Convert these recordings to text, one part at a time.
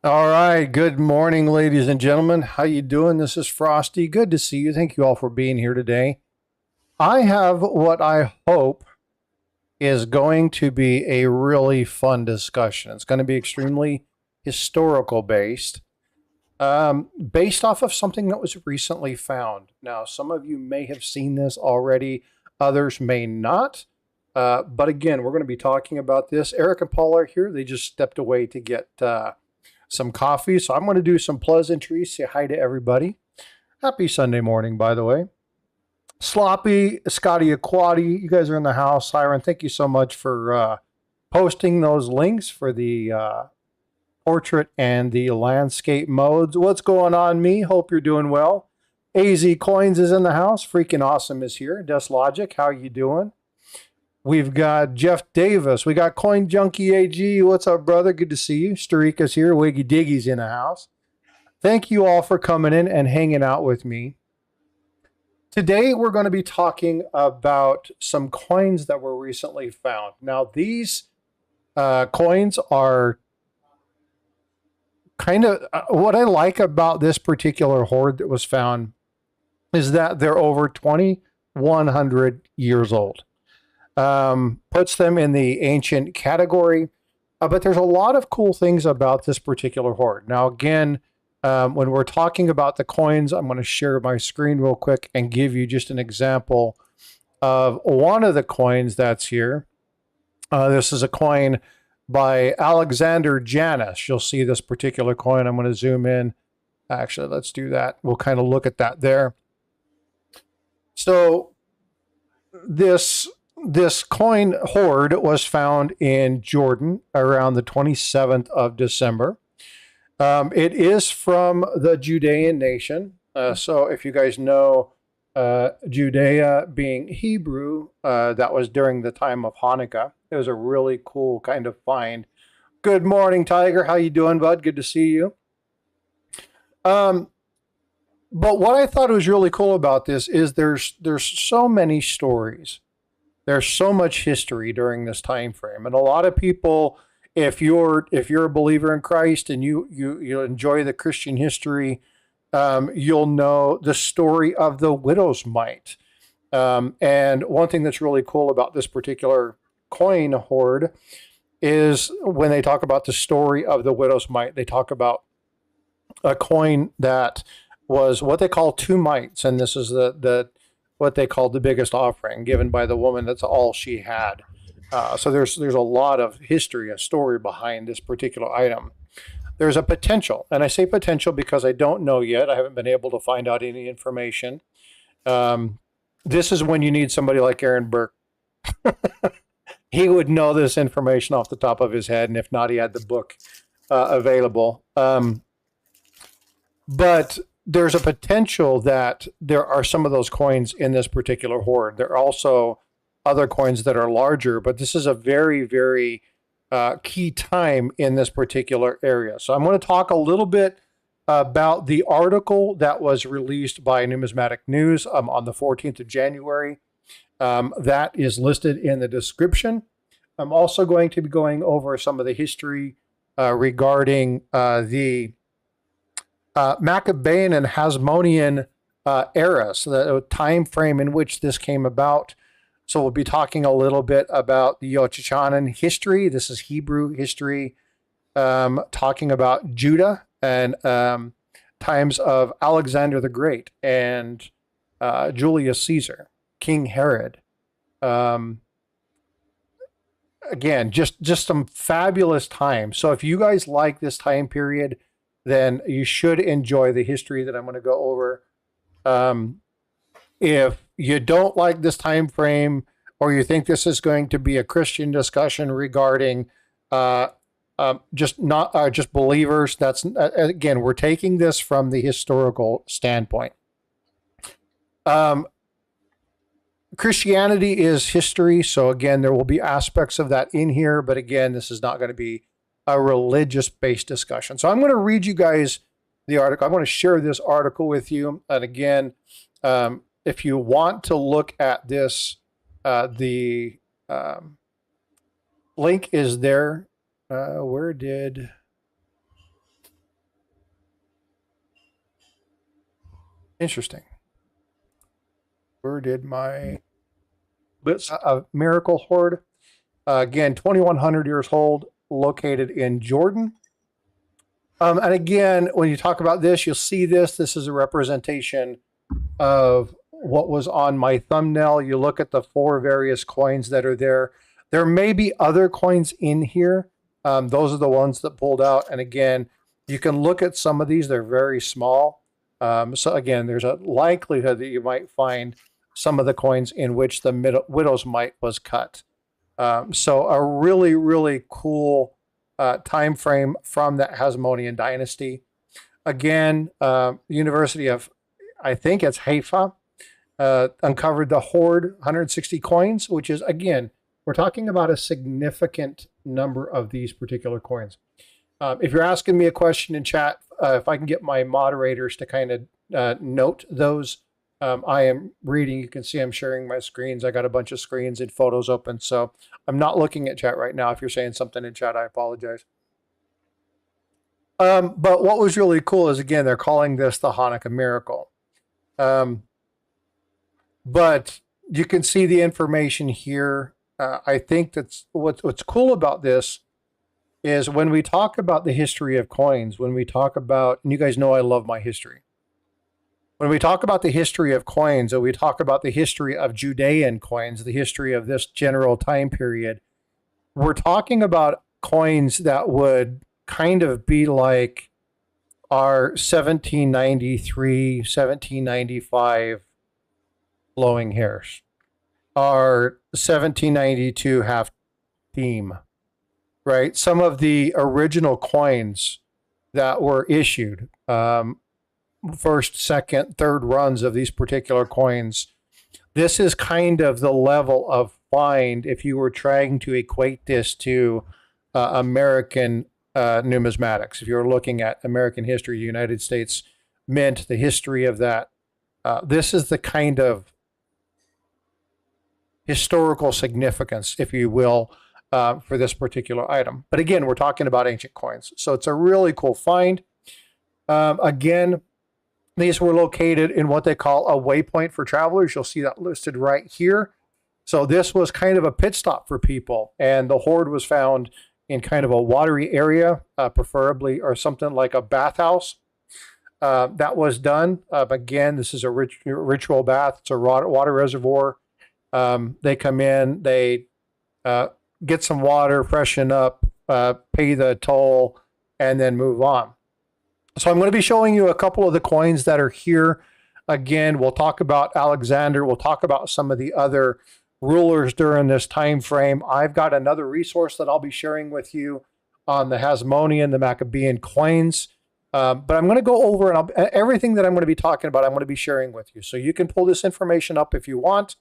All right. Good morning, ladies and gentlemen. How you doing? This is Frosty. Good to see you. Thank you all for being here today. I have what I hope is going to be a really fun discussion. It's going to be extremely historical based off of something that was recently found. Now, some of you may have seen this already, others may not. But again, we're going to be talking about this. Eric and Paul are here. They just stepped away to get some coffee. So I'm going to do some pleasantries, say hi to everybody. Happy Sunday morning, by the way. Sloppy, Scotty Aquati, you guys are in the house. Siren, thank you so much for posting those links for the portrait and the landscape modes. What's going on, me? Hope you're doing well. AZ Coins is in the house. Freaking awesome is here. Dust Logic, how you doing? We've got Jeff Davis. We got Coin Junkie AG. What's up, brother? Good to see you. Starika's here. Wiggy Diggy's in the house. Thank you all for coming in and hanging out with me. Today, we're going to be talking about some coins that were recently found. Now, these coins are kind of what I like about this particular hoard that was found is that they're over 2,100 years old. Puts them in the ancient category. But there's a lot of cool things about this particular hoard. Now, again, when we're talking about the coins, I'm going to share my screen real quick and give you just an example of one of the coins that's here. This is a coin by Alexander Janus. You'll see this particular coin. I'm going to zoom in. Actually, let's do that. We'll kind of look at that there. So this coin hoard was found in Jordan around the 27th of December. It is from the Judean nation. So if you guys know Judea being Hebrew, that was during the time of Hanukkah. It was a really cool kind of find. Good morning, Tiger. How you doing, bud? Good to see you. But what I thought was really cool about this is there's so many stories. There's so much history during this time frame, and a lot of people, if you're a believer in Christ and you enjoy the Christian history, you'll know the story of the widow's mite. And one thing that's really cool about this particular coin hoard is when they talk about the story of the widow's mite, they talk about a coin that was what they call two mites, and this is the what they called the biggest offering given by the woman. That's all she had. So there's a lot of history, a story behind this particular item. There's a potential, and I say potential because I don't know yet. I haven't been able to find out any information. This is when you need somebody like Aaron Burke. He would know this information off the top of his head, and if not, he had the book available. But there's a potential that there are some of those coins in this particular hoard. There are also other coins that are larger, but this is a very, very key time in this particular area. So I'm going to talk a little bit about the article that was released by Numismatic News on the 14th of January. That is listed in the description. I'm also going to be going over some of the history regarding the Maccabean and Hasmonean era, so the time frame in which this came about. So we'll be talking a little bit about the Yochanan history. This is Hebrew history, talking about Judah and times of Alexander the Great and Julius Caesar, King Herod. Again, just some fabulous time. So if you guys like this time period, then you should enjoy the history that I'm going to go over. If you don't like this time frame, or you think this is going to be a Christian discussion regarding just believers, that's again, we're taking this from the historical standpoint. Christianity is history, so again, there will be aspects of that in here, but again, this is not going to be a religious-based discussion. So I'm going to read you guys the article. I'm going to share this article with you. And again, if you want to look at this, the link is there. Where did Interesting. Where did my miracle hoard? Again, 2,100 years old, located in Jordan. And again, when you talk about this, you'll see this. This is a representation of what was on my thumbnail. You look at the 4 various coins that are there. There may be other coins in here. Those are the ones that pulled out. And again, you can look at some of these. They're very small. So again, there's a likelihood that you might find some of the coins in which the widow's mite was cut. So a really, really cool time frame from that Hasmonean dynasty. Again, University of, I think it's Haifa, uncovered the hoard, 160 coins, which is, again, we're talking about a significant number of these particular coins. If you're asking me a question in chat, if I can get my moderators to kind of note those, I am reading. You can see I'm sharing my screens. I got a bunch of screens and photos open, so I'm not looking at chat right now. If you're saying something in chat, I apologize. But what was really cool is, again, they're calling this the Hanukkah miracle. But you can see the information here. I think that's what's cool about this is when we talk about the history of coins, when we talk about, and you guys know I love my history. When we talk about the history of coins, or we talk about the history of Judean coins, the history of this general time period, we're talking about coins that would kind of be like our 1793, 1795 flowing hairs, our 1792 half theme, right? Some of the original coins that were issued, first, second, third runs of these particular coins. This is kind of the level of find if you were trying to equate this to American numismatics. If you're looking at American history, the United States Mint, the history of that, this is the kind of historical significance, if you will, for this particular item. But again, we're talking about ancient coins. So it's a really cool find. Again, these were located in what they call a waypoint for travelers. You'll see that listed right here. So this was kind of a pit stop for people. And the hoard was found in kind of a watery area, preferably, or something like a bathhouse. That was done. Again, this is a ritual bath. It's a water reservoir. They come in, they get some water, freshen up, pay the toll, and then move on. So I'm going to be showing you a couple of the coins that are here. Again, we'll talk about Alexander. We'll talk about some of the other rulers during this time frame. I've got another resource that I'll be sharing with you on the Hasmonean, the Maccabean coins. But I'm going to go over and everything that I'm going to be talking about, I'm going to be sharing with you. So you can pull this information up if you want.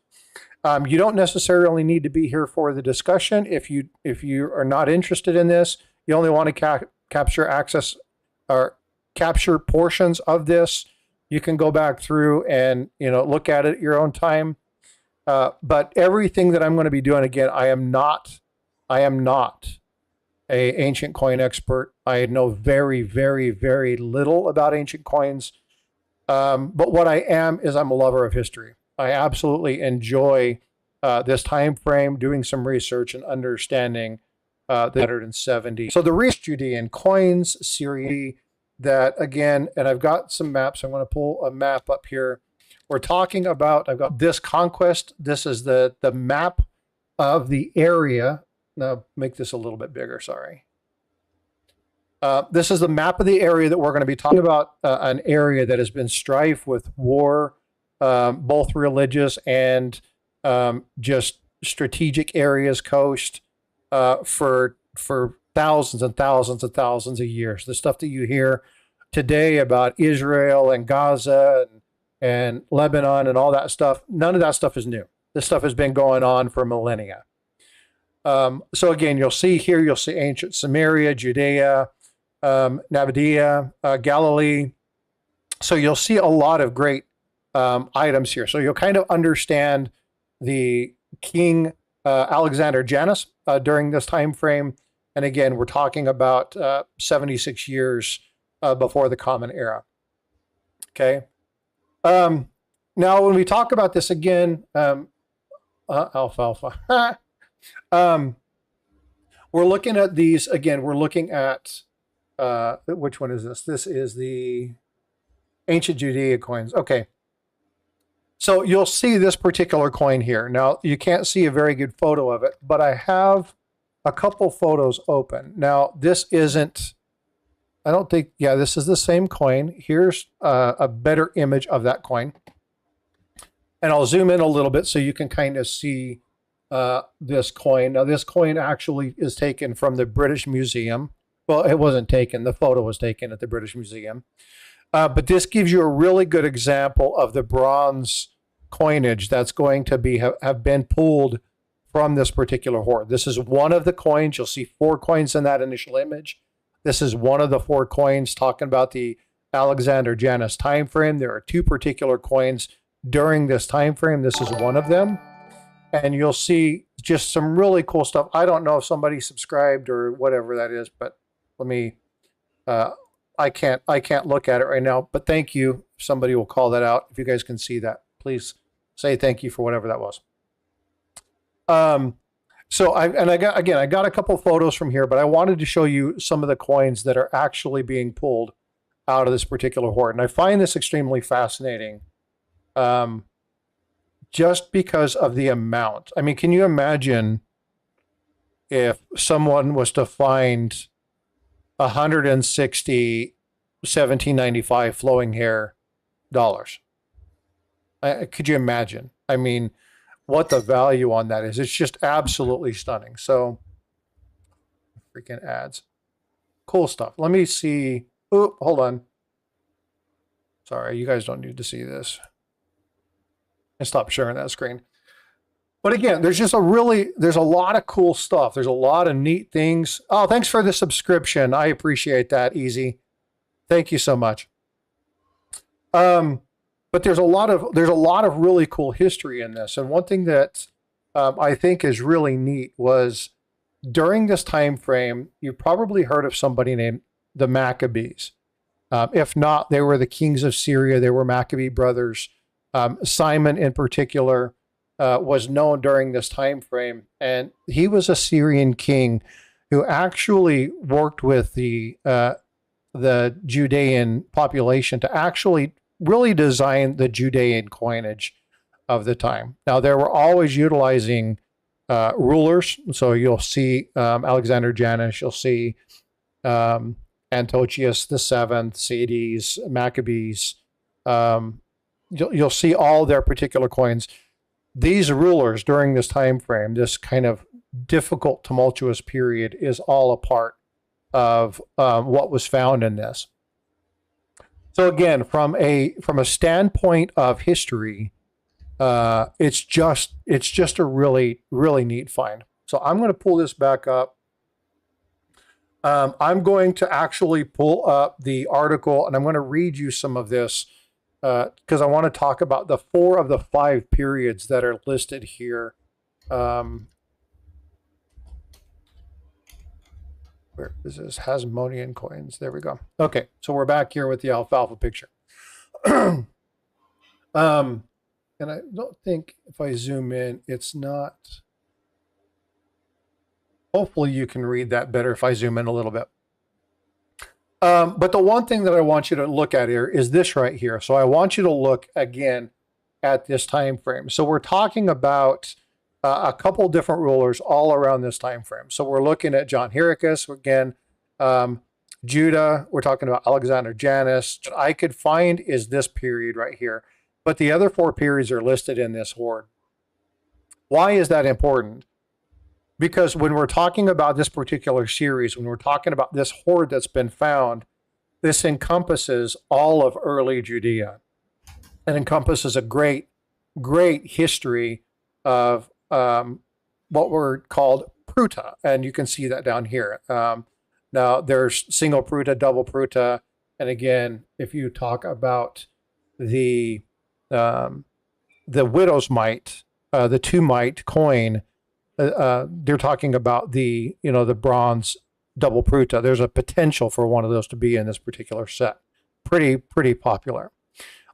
You don't necessarily need to be here for the discussion. If you are not interested in this, you only want to capture access or capture portions of this, you can go back through and look at it at your own time. But everything that I'm going to be doing, again, I am not a ancient coin expert. I know very, very, very little about ancient coins. But what I am is I'm a lover of history. I absolutely enjoy this time frame, doing some research and understanding the 170. So the Judean coins, Syria, that again, and I've got some maps. I'm going to pull a map up here. We're talking about, I've got this conquest. This is the map of the area. Now make this a little bit bigger, sorry. This is the map of the area that we're going to be talking about, an area that has been strife with war, both religious and just strategic areas, coast, for thousands and thousands and thousands of years. The stuff that you hear today about Israel and Gaza and Lebanon and all that stuff, none of that stuff is new. This stuff has been going on for millennia. So again, you'll see ancient Samaria, Judea, Nabatea, Galilee. So you'll see a lot of great items here. So you'll kind of understand the King Alexander Janus during this time frame. And again, we're talking about 76 years before the Common Era. Okay. Now, when we talk about this again, alfalfa, we're looking at these again. We're looking at which one is this? This is the ancient Judea coins. Okay. So you'll see this particular coin here. Now, you can't see a very good photo of it, but I have a couple photos open. Now, this isn't, I don't think, yeah, this is the same coin. Here's a better image of that coin. And I'll zoom in a little bit so you can kind of see this coin. Now, this coin actually is taken from the British Museum. Well, it wasn't taken. The photo was taken at the British Museum. But this gives you a really good example of the bronze coinage that's going to be have been pulled from this particular hoard. This is one of the coins. You'll see 4 coins in that initial image. This is one of the 4 coins talking about the Alexander Janus time frame. There are 2 particular coins during this time frame. This is one of them. And you'll see just some really cool stuff. I don't know if somebody subscribed or whatever that is, but let me I can't look at it right now, but thank you. Somebody will call that out. If you guys can see that, please say thank you for whatever that was. So I got a couple photos from here, but I wanted to show you some of the coins that are actually being pulled out of this particular hoard. And I find this extremely fascinating. Just because of the amount. I mean, can you imagine if someone was to find 160 1795 flowing hair dollars? Could you imagine? I mean, what the value on that is? It's just absolutely stunning. So, freaking ads. Cool stuff. Let me see. Oh, hold on. Sorry, you guys don't need to see this. And stop sharing that screen. But again, there's just there's a lot of cool stuff. There's a lot of neat things. Oh, thanks for the subscription. I appreciate that, Easy. Thank you so much. But there's a lot of really cool history in this. And one thing that I think is really neat was during this time frame, you probably heard of somebody named the Maccabees. If not, they were the kings of Syria. They were Maccabee brothers. Simon in particular was known during this time frame, and he was a Syrian king who actually worked with the Judean population to actually really design the Judean coinage of the time. Now, they were always utilizing rulers, so you'll see Alexander Janus, you'll see Antiochus the Seventh, Sades, Maccabees. You'll see all their particular coins. These rulers during this time frame, this kind of difficult, tumultuous period, is all a part of what was found in this. So again, from a standpoint of history, it's just a really, really neat find. So I'm going to pull this back up. I'm going to actually pull up the article, and I'm going to read you some of this because I want to talk about the 4 of the 5 periods that are listed here. Where is this? Hasmonean coins. There we go. Okay, so we're back here with the alfalfa picture. And I don't think if I zoom in, it's not. Hopefully you can read that better if I zoom in a little bit. But the one thing that I want you to look at here is this right here. So I want you to look again at this time frame. So we're talking about a couple different rulers all around this time frame. So we're looking at John Hyricus again, Judah. We're talking about Alexander Janus. What I could find is this period right here, but the other 4 periods are listed in this hoard. Why is that important? Because when we're talking about this particular series, when we're talking about this hoard that's been found, this encompasses all of early Judea. It encompasses a great, great history of what were called pruta. And you can see that down here. Now, there's single pruta, double pruta. And again, if you talk about the widow's mite, the 2 mite coin, they're talking about the bronze double pruta. There's a potential for one of those to be in this particular set. Pretty popular.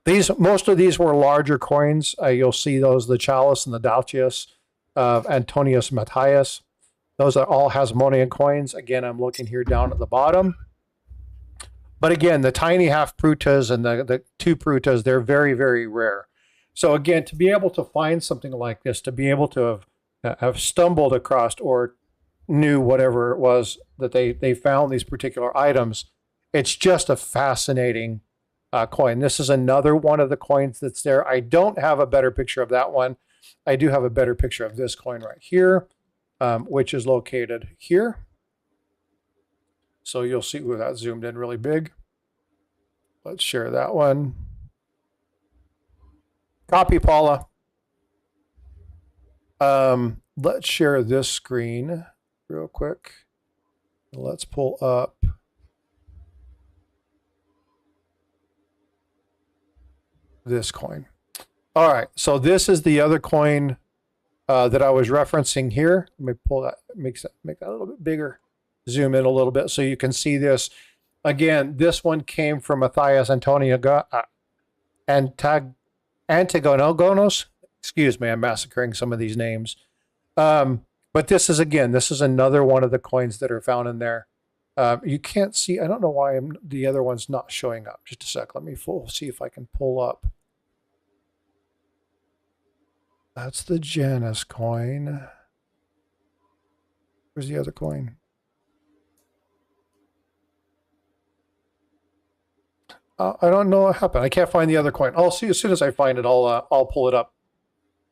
Most of these were larger coins. You'll see those, the chalice and the dalchius of Antonius Matthias. Those are all Hasmonean coins. Again, I'm looking here down at the bottom. But again, the tiny half prutas and the two prutas, they're very, very rare. So again, to be able to find something like this, to be able to have stumbled across or knew whatever it was that they found these particular items, it's just a fascinating coin. This is another one of the coins that's there. I don't have a better picture of that one. I do have a better picture of this coin right here, which is located here. So you'll see, ooh, that zoomed in really big. Let's share that one. Copy, Paula. Let's share this screen real quick. Let's pull up this coin. All right, so this is the other coin that I was referencing here. Let me pull that, make that a little bit bigger. Zoom in a little bit so you can see this. Again, this one came from Matthias Antigonos. Excuse me, I'm massacring some of these names. But this is, again, this is another one of the coins that are found in there. You can't see, I don't know why the other one's not showing up. Just a sec, let me see if I can pull up. That's the Janus coin. Where's the other coin? I don't know what happened. I can't find the other coin. I'll see as soon as I find it. I'll pull it up.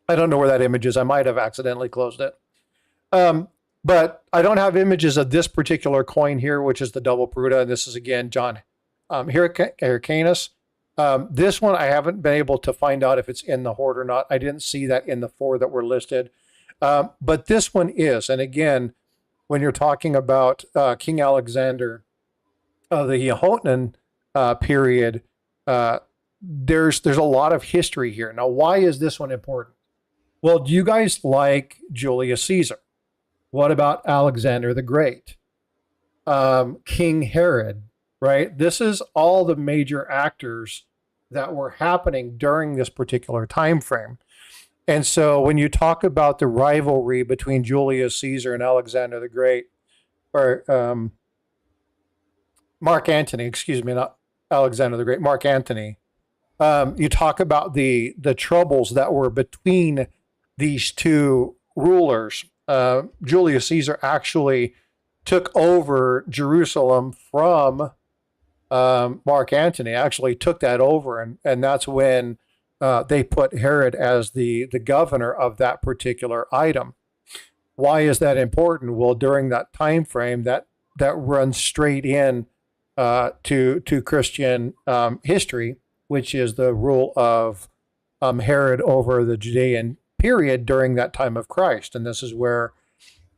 I don't know where that image is. I might have accidentally closed it. But I don't have images of this particular coin here, which is the double Pruta. And this is, again, John Hyrcanus. This one, I haven't been able to find out if it's in the hoard or not. I didn't see that in the 4 that were listed. But this one is. And again, when you're talking about King Alexander, the Hasmonean period, there's a lot of history here. Now, why is this one important? Well, do you guys like Julius Caesar? What about Alexander the Great? King Herod, right? This is all the major actors that were happening during this particular time frame. And so when you talk about the rivalry between Julius Caesar and Alexander the Great, or Mark Antony, excuse me, not Alexander the Great, Mark Antony, you talk about the troubles that were between these two rulers. Julius Caesar actually took over Jerusalem from Mark Antony, actually took that over, and that's when they put Herod as the governor of that particular item. Why is that important? Well, during that time frame, that runs straight in to Christian history, which is the rule of Herod over the Judean period during that time of Christ. And this is where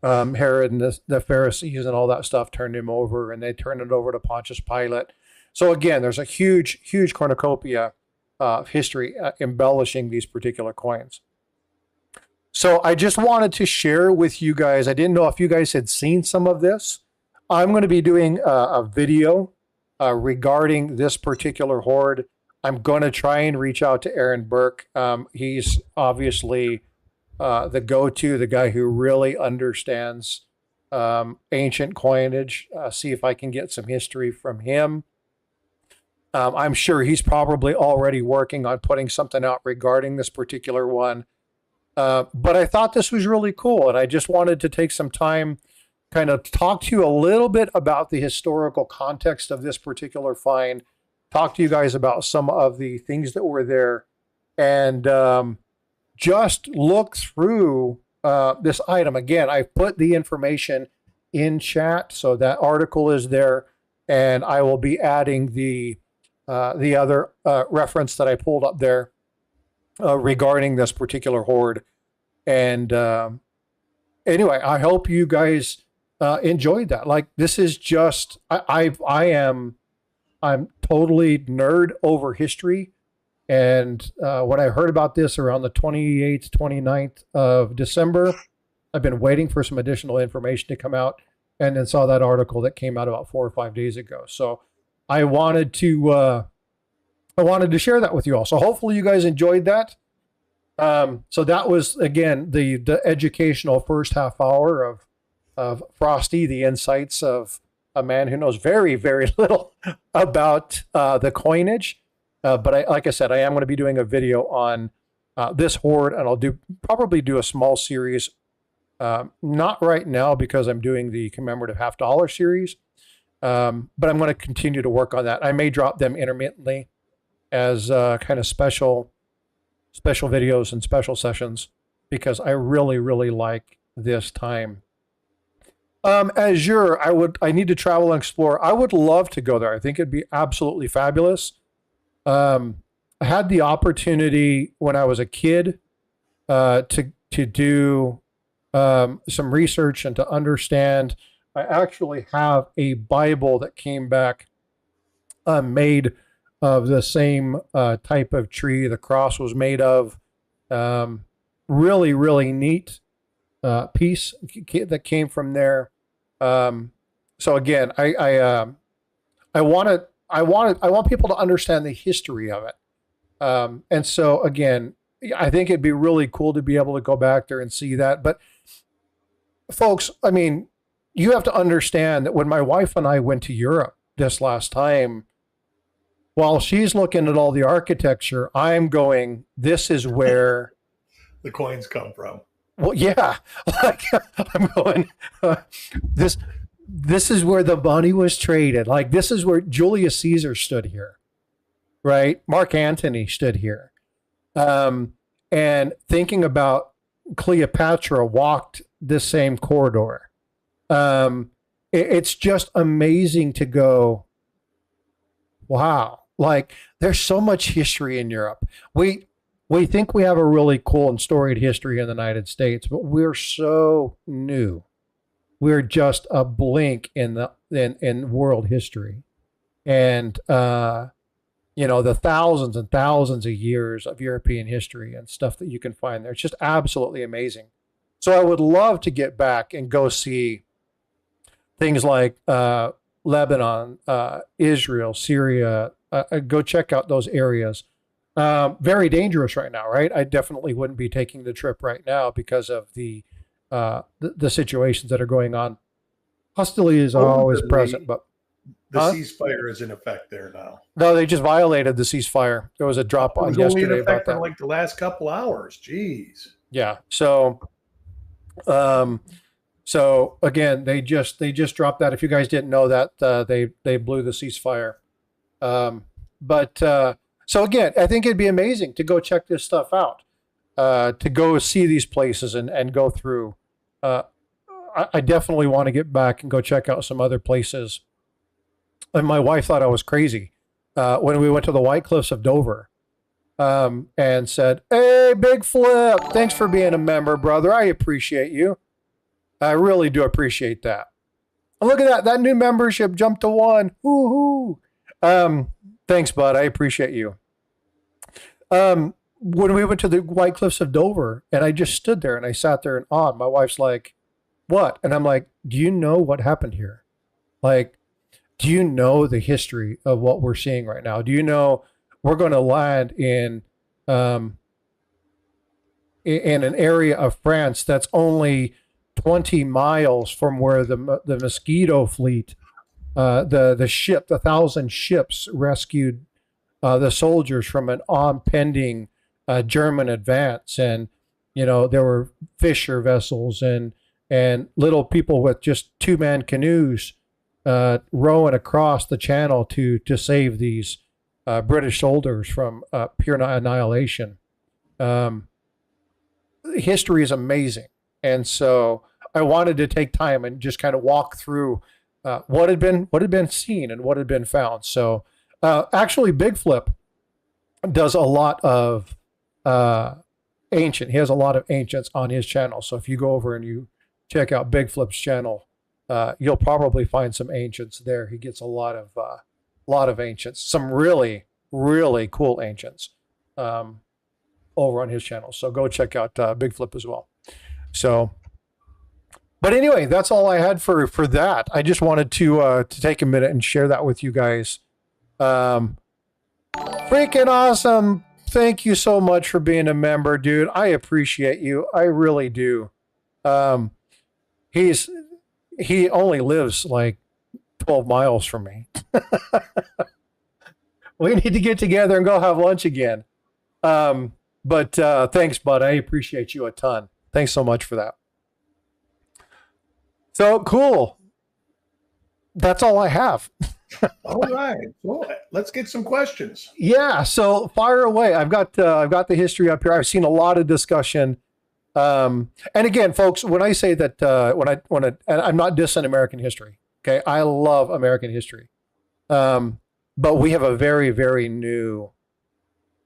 Herod and the Pharisees and all that stuff turned him over, and they turned it over to Pontius Pilate. So again, there's a huge, huge cornucopia of history embellishing these particular coins. So I just wanted to share with you guys, I didn't know if you guys had seen some of this. I'm going to be doing a video regarding this particular hoard. I'm going to try and reach out to Aaron Burke. He's obviously the go-to, the guy who really understands ancient coinage. See if I can get some history from him. I'm sure he's probably already working on putting something out regarding this particular one. But I thought this was really cool, and I just wanted to take some time, kind of talk to you a little bit about the historical context of this particular find, talk to you guys about some of the things that were there, and just look through this item. Again, I've put the information in chat, so that article is there, and I will be adding the other reference that I pulled up there regarding this particular hoard. And anyway, I hope you guys enjoyed that. Like, this is just, I'm totally nerd over history. And when I heard about this around the 28th, 29th of December, I've been waiting for some additional information to come out, and then saw that article that came out about 4 or 5 days ago. So I wanted to I wanted to share that with you all. So hopefully you guys enjoyed that. So that was, again, the educational first half hour of Frosty, the insights of a man who knows very, very little about the coinage. But like I said, I am going to be doing a video on this hoard, and I'll probably do a small series. Not right now because I'm doing the commemorative $50 series, but I'm going to continue to work on that. I may drop them intermittently as kind of special videos and special sessions because I really, really like this time. Azure, I need to travel and explore. I would love to go there. I think it'd be absolutely fabulous. I had the opportunity when I was a kid to do some research and to understand. I actually have a Bible that came back made of the same type of tree the cross was made of. Really, really neat piece that came from there. So again, I want people to understand the history of it. And so again, I think it'd be really cool to be able to go back there and see that. But folks, I mean, you have to understand that when my wife and I went to Europe this last time, while she's looking at all the architecture, I'm going, this is where the coins come from. Well, yeah, like, I'm going, this is where the money was traded. Like, this is where Julius Caesar stood here, right? Mark Antony stood here. And thinking about Cleopatra walked this same corridor. It's just amazing to go, wow. Like, there's so much history in Europe. We think we have a really cool and storied history in the United States, but we're so new. We're just a blink in world history. And the thousands and thousands of years of European history and stuff that you can find there. It's just absolutely amazing. So I would love to get back and go see things like Lebanon, Israel, Syria. Go check out those areas. Very dangerous right now, right? I definitely wouldn't be taking the trip right now because of the situations that are going on. Hostilities are always present, but the ceasefire is in effect there now. No, they just violated the ceasefire. There was a drop on yesterday about that. Like the last couple hours. Jeez. Yeah. So again, they just dropped that. If you guys didn't know that, they blew the ceasefire. So again, I think it'd be amazing to go check this stuff out, to go see these places and go through. I definitely want to get back and go check out some other places. And my wife thought I was crazy when we went to the White Cliffs of Dover, and said, "Hey, Big Flip, thanks for being a member, brother. I appreciate you. I really do appreciate that. And look at that new membership jumped to 1. Woo-hoo. Thanks, bud. I appreciate you." When we went to the White Cliffs of Dover, and I just stood there and I sat there in awe. My wife's like, "What?" And I'm like, "Do you know what happened here? Like, do you know the history of what we're seeing right now? Do you know we're going to land in an area of France that's only 20 miles from where the Mosquito fleet, the 1,000 ships rescued the soldiers from an impending German advance, and there were fisher vessels and little people with just 2-man canoes rowing across the channel to save these British soldiers from pure annihilation. History is amazing, and so I wanted to take time and just kind of walk through what had been seen and what had been found. So actually, Big Flip does a lot of ancient. He has a lot of ancients on his channel. So if you go over and you check out Big Flip's channel, you'll probably find some ancients there. He gets a lot of ancients, some really, really cool ancients over on his channel. So go check out Big Flip as well. So, but anyway, that's all I had for that. I just wanted to take a minute and share that with you guys. Freaking awesome. Thank you so much for being a member, dude. I appreciate you. I really do. Um, he only lives like 12 miles from me. We need to get together and go have lunch again. But thanks, bud. I appreciate you a ton. Thanks so much for that. So cool. That's all I have. All right. Well, let's get some questions. Yeah. So fire away. I've got the history up here. I've seen a lot of discussion. And again, folks, when I say that, and I'm not dissing American history. Okay. I love American history. But we have a very, very new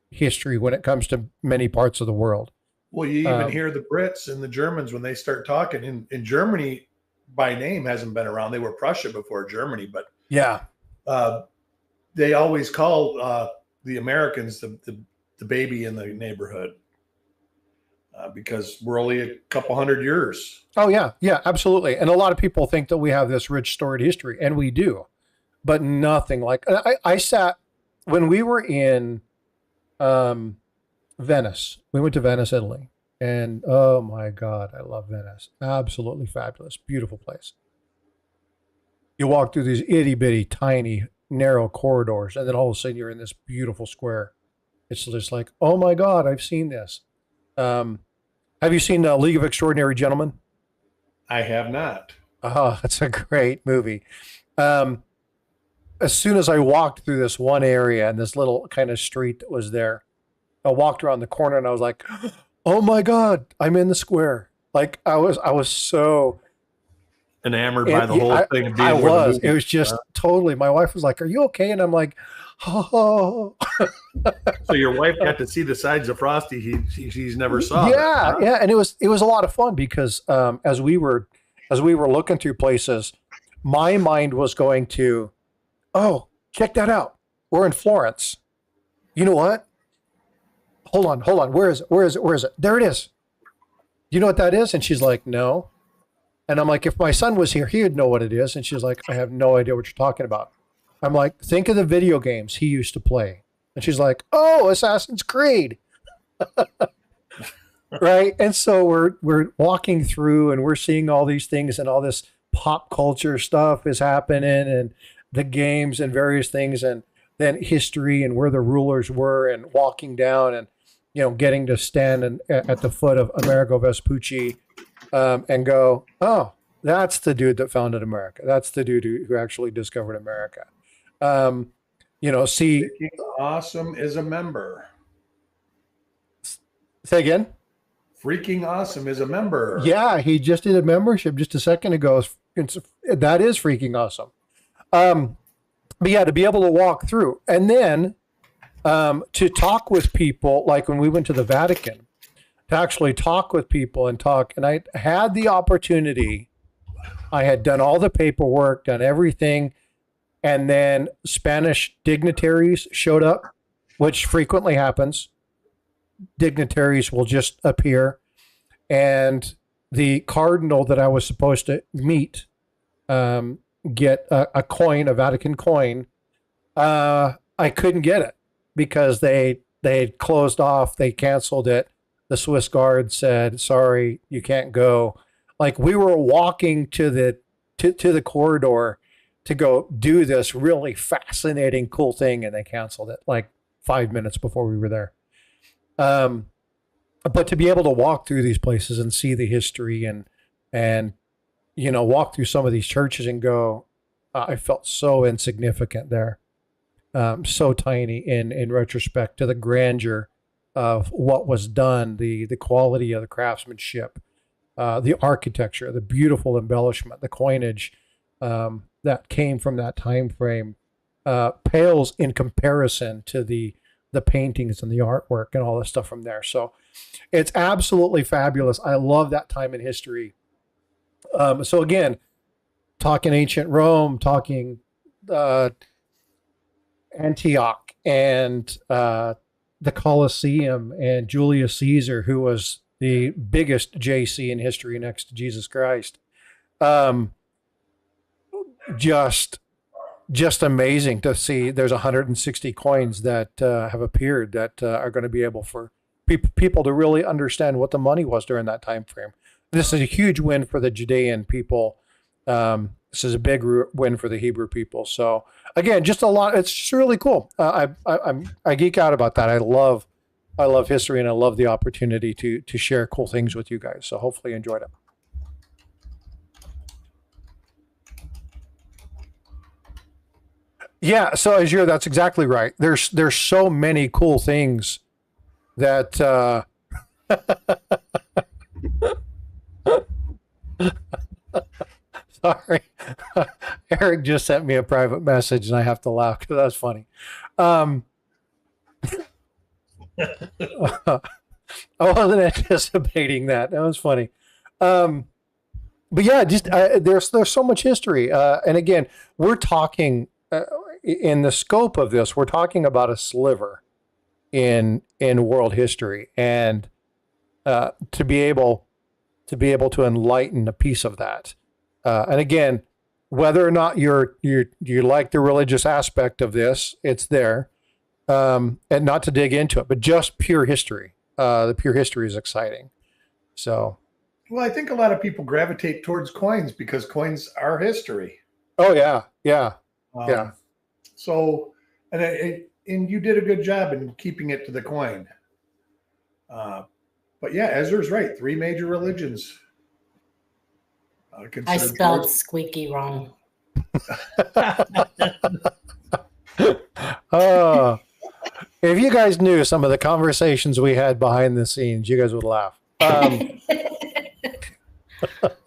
history when it comes to many parts of the world. Well, you even hear the Brits and the Germans when they start talking. In Germany, by name, hasn't been around. They were Prussia before Germany, but yeah, they always call the Americans the baby in the neighborhood because we're only a couple hundred years. Oh yeah, yeah, absolutely. And a lot of people think that we have this rich storied history, and we do, but nothing like. I sat when we were in Venice. We went to Venice, Italy. And oh my God, I love Venice. Absolutely fabulous. Beautiful place. You walk through these itty bitty, tiny, narrow corridors, and then all of a sudden you're in this beautiful square. It's just like, oh my God, I've seen this. Have you seen League of Extraordinary Gentlemen? I have not. Oh, that's a great movie. As soon as I walked through this one area and this little kind of street that was there, I walked around the corner and I was like, oh my God, I'm in the square. Like I was so enamored by the whole thing. It was just totally, my wife was like, are you okay? And I'm like, oh. So your wife got to see the sides of Frosty she's never saw. Yeah. Yeah. And it was a lot of fun because as we were looking through places, my mind was going to, oh, check that out. We're in Florence. You know what? Hold on. Where is it? There it is. You know what that is? And she's like, no. And I'm like, if my son was here, he would know what it is. And she's like, I have no idea what you're talking about. I'm like, think of the video games he used to play. And she's like, oh, Assassin's Creed. Right. And so we're walking through and we're seeing all these things and all this pop culture stuff is happening and the games and various things and then history and where the rulers were and walking down and, getting to stand at the foot of Amerigo Vespucci and go, oh, that's the dude that founded America. That's the dude who actually discovered America. See. Freaking Awesome is a member. Say again? Freaking Awesome is a member. Yeah, he just did a membership just a second ago. That is freaking awesome. But yeah, to be able to walk through and then to talk with people, like when we went to the Vatican, to actually talk with people and I had the opportunity. I had done all the paperwork, done everything, and then Spanish dignitaries showed up, which frequently happens. Dignitaries will just appear, and the cardinal that I was supposed to meet get a coin, a Vatican coin. I couldn't get it because they had closed off. They canceled it. The Swiss guard said, sorry, you can't go. Like we were walking to the corridor to go do this really fascinating, cool thing. And they canceled it like 5 minutes before we were there. But to be able to walk through these places and see the history and walk through some of these churches and go, I felt so insignificant there. So tiny in retrospect to the grandeur of what was done, the quality of the craftsmanship, the architecture, the beautiful embellishment, the coinage that came from that time frame pales in comparison to the paintings and the artwork and all this stuff from there. So it's absolutely fabulous. I love that time in history. So again, talking ancient Rome, talking Antioch and the Colosseum and Julius Caesar, who was the biggest JC in history next to Jesus Christ. Just just amazing to see. There's 160 coins that have appeared that are going to be able for people to really understand what the money was during that time frame. This is a huge win for the Judean people. This is a big win for the Hebrew people. So again, just a lot. It's just really cool. I geek out about that. I love history, and I love the opportunity to share cool things with you guys. So hopefully you enjoyed it. Yeah, so Azure, that's exactly right. There's so many cool things that sorry. Eric just sent me a private message and I have to laugh because that's funny. I wasn't anticipating that. That was funny. But yeah, just there's so much history. And again, we're talking in the scope of this, we're talking about a sliver in world history, and to be able to enlighten a piece of that. And again, whether or not you like the religious aspect of this, it's there, and not to dig into it, but just pure history. The pure history is exciting. So, well, I think a lot of people gravitate towards coins because coins are history. Oh yeah, yeah, yeah. So, and you did a good job in keeping it to the coin. But yeah, Ezra's right. 3 major religions. I spelled squeaky wrong. Oh, if you guys knew some of the conversations we had behind the scenes, you guys would laugh.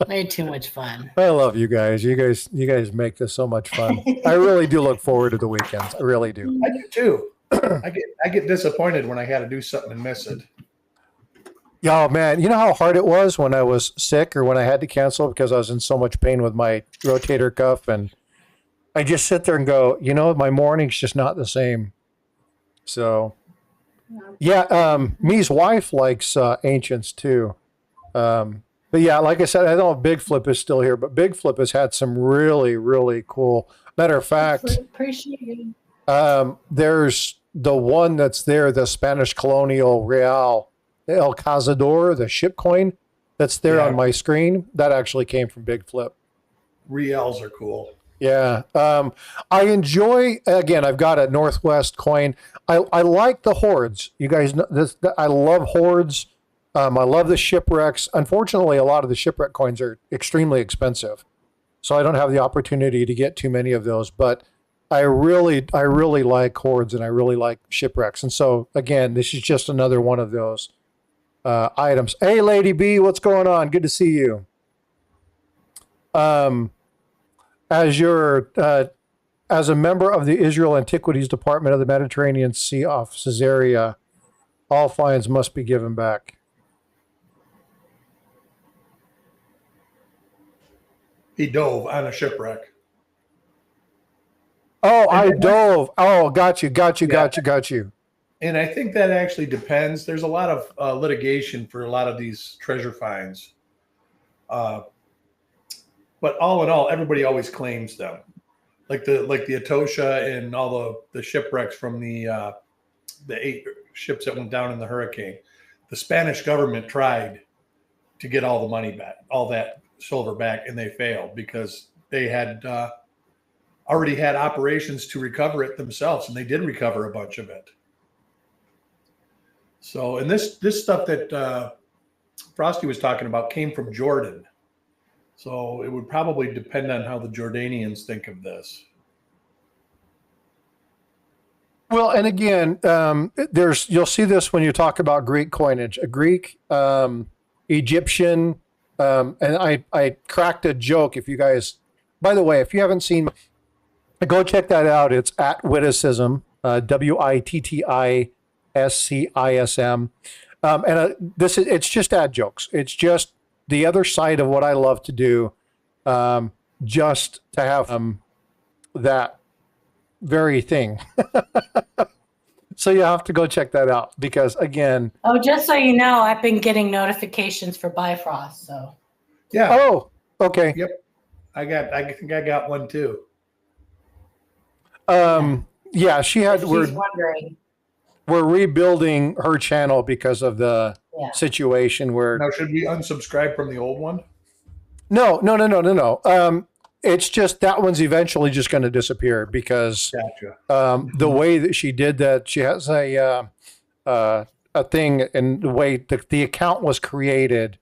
We had too much fun. I love you guys. You guys make this so much fun. I really do look forward to the weekends. I really do. I do too. I get disappointed when I had to do something and miss it. Oh man, you know how hard it was when I was sick or when I had to cancel because I was in so much pain with my rotator cuff, and I just sit there and go, my morning's just not the same. So, yeah, me's wife likes ancients too. But yeah, like I said, I don't know if Big Flip is still here, but Big Flip has had some really, really cool. Matter of fact, appreciate it. There's the one that's there, the Spanish colonial real, El Cazador, the ship coin that's there on my screen. That actually came from Big Flip. Reals are cool. Yeah. I enjoy, again, I've got a Northwest coin. I like the hoards. You guys know this. I love hoards. I love the shipwrecks. Unfortunately, a lot of the shipwreck coins are extremely expensive, so I don't have the opportunity to get too many of those. But I really like hoards, and I really like shipwrecks. And so, again, this is just another one of those items. Hey, Lady B, what's going on? Good to see you. As a member of the Israel Antiquities Department of the Mediterranean Sea off Caesarea, all finds must be given back. He dove on a shipwreck. Oh, I dove. Oh, got you. And I think that actually depends. There's a lot of litigation for a lot of these treasure finds. But all in all, everybody always claims them. Like the Etosha and all the shipwrecks from the 8 ships that went down in the hurricane. The Spanish government tried to get all the money back, all that silver back, and they failed because they had already had operations to recover it themselves, and they did recover a bunch of it. So, and this stuff that Frosty was talking about came from Jordan. So it would probably depend on how the Jordanians think of this. Well, and again, you'll see this when you talk about Greek coinage. A Greek, Egyptian, and I cracked a joke. If you guys, by the way, if you haven't seen, go check that out. It's at Witticism, WITTISCISM, and it's just ad jokes. It's just the other side of what I love to do, just to have that very thing. So you have to go check that out because, again. Oh, just so you know, I've been getting notifications for Bifrost. So. Yeah. Oh, okay. Yep. I think I got one too. Yeah, she had. If she's wondering. We're rebuilding her channel because of the situation where. Now, should we unsubscribe from the old one? No. It's just that one's eventually just going to disappear because the way that she did that, she has a thing, and the way the account was created,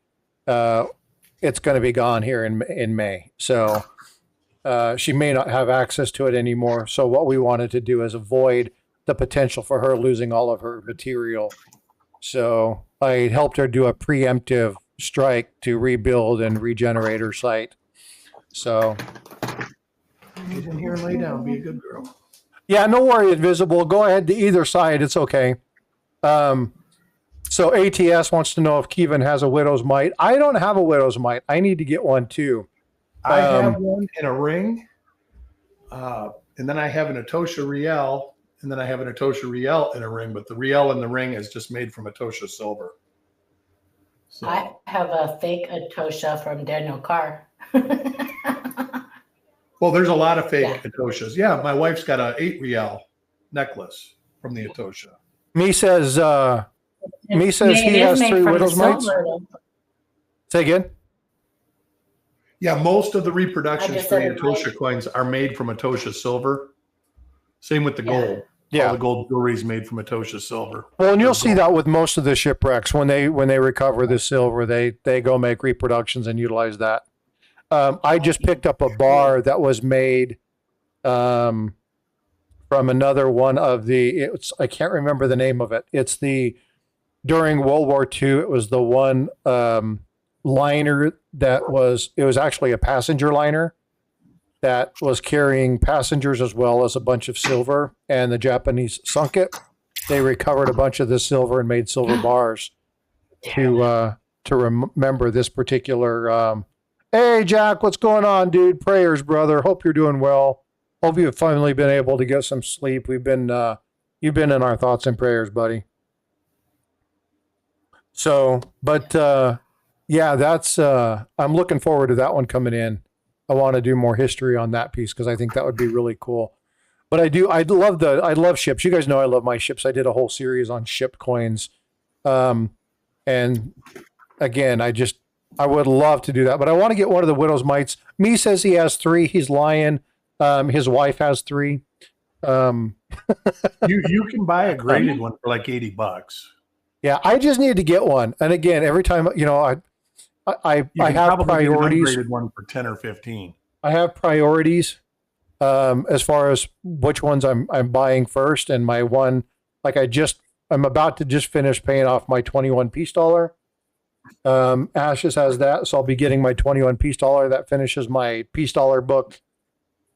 it's going to be gone here in May. So she may not have access to it anymore. So what we wanted to do is avoid the potential for her losing all of her material. So I helped her do a preemptive strike to rebuild and regenerate her site. So get in here and lay down. Be a good girl. Yeah, no worry, Invisible. Go ahead to either side. It's okay. So ATS wants to know if Kevin has a widow's mite. I don't have a widow's mite. I need to get one too. I have one in a ring, and then I have an Atosha Riel, and then I have an Atosha Riel in a ring, but the Riel in the ring is just made from Atosha silver. So. I have a fake Atosha from Daniel Carr. Well, there's a lot of fake Atoshas. Yeah, my wife's got an 8 Riel necklace from the Atosha. Me says he has 3 widow's mites. Say again. Yeah, most of the reproductions for the Atosha coins are made from Atosha silver. Same with the gold. Yeah, all the gold jewelry is made from Atosha silver. Well, and you'll see that with most of the shipwrecks when they recover the silver, they go make reproductions and utilize that. I just picked up a bar that was made from another one of I can't remember the name of it. It's during World War II, it was the one liner it was actually a passenger liner that was carrying passengers as well as a bunch of silver, and the Japanese sunk it. They recovered a bunch of the silver and made silver bars to remember this particular. Hey, Jack, what's going on, dude? Prayers, brother. Hope you're doing well. Hope you've finally been able to get some sleep. You've been in our thoughts and prayers, buddy. So, but yeah, that's I'm looking forward to that one coming in. I want to do more history on that piece because I think that would be really cool. But I love ships. You guys know I love my ships. I did a whole series on ship coins. And again, I would love to do that, but I want to get one of the widow's mites. Me says he has 3. He's lying. His wife has 3. You can buy a graded one for like $80. Yeah, I just need to get one. And again, every time I have priorities. Get an ungraded one for 10 or 15. I have priorities as far as which ones I'm buying first, and my one I'm about to just finish paying off my 21 peace dollar. Ashes has that, so I'll be getting my 21 peace dollar. That finishes my peace dollar book.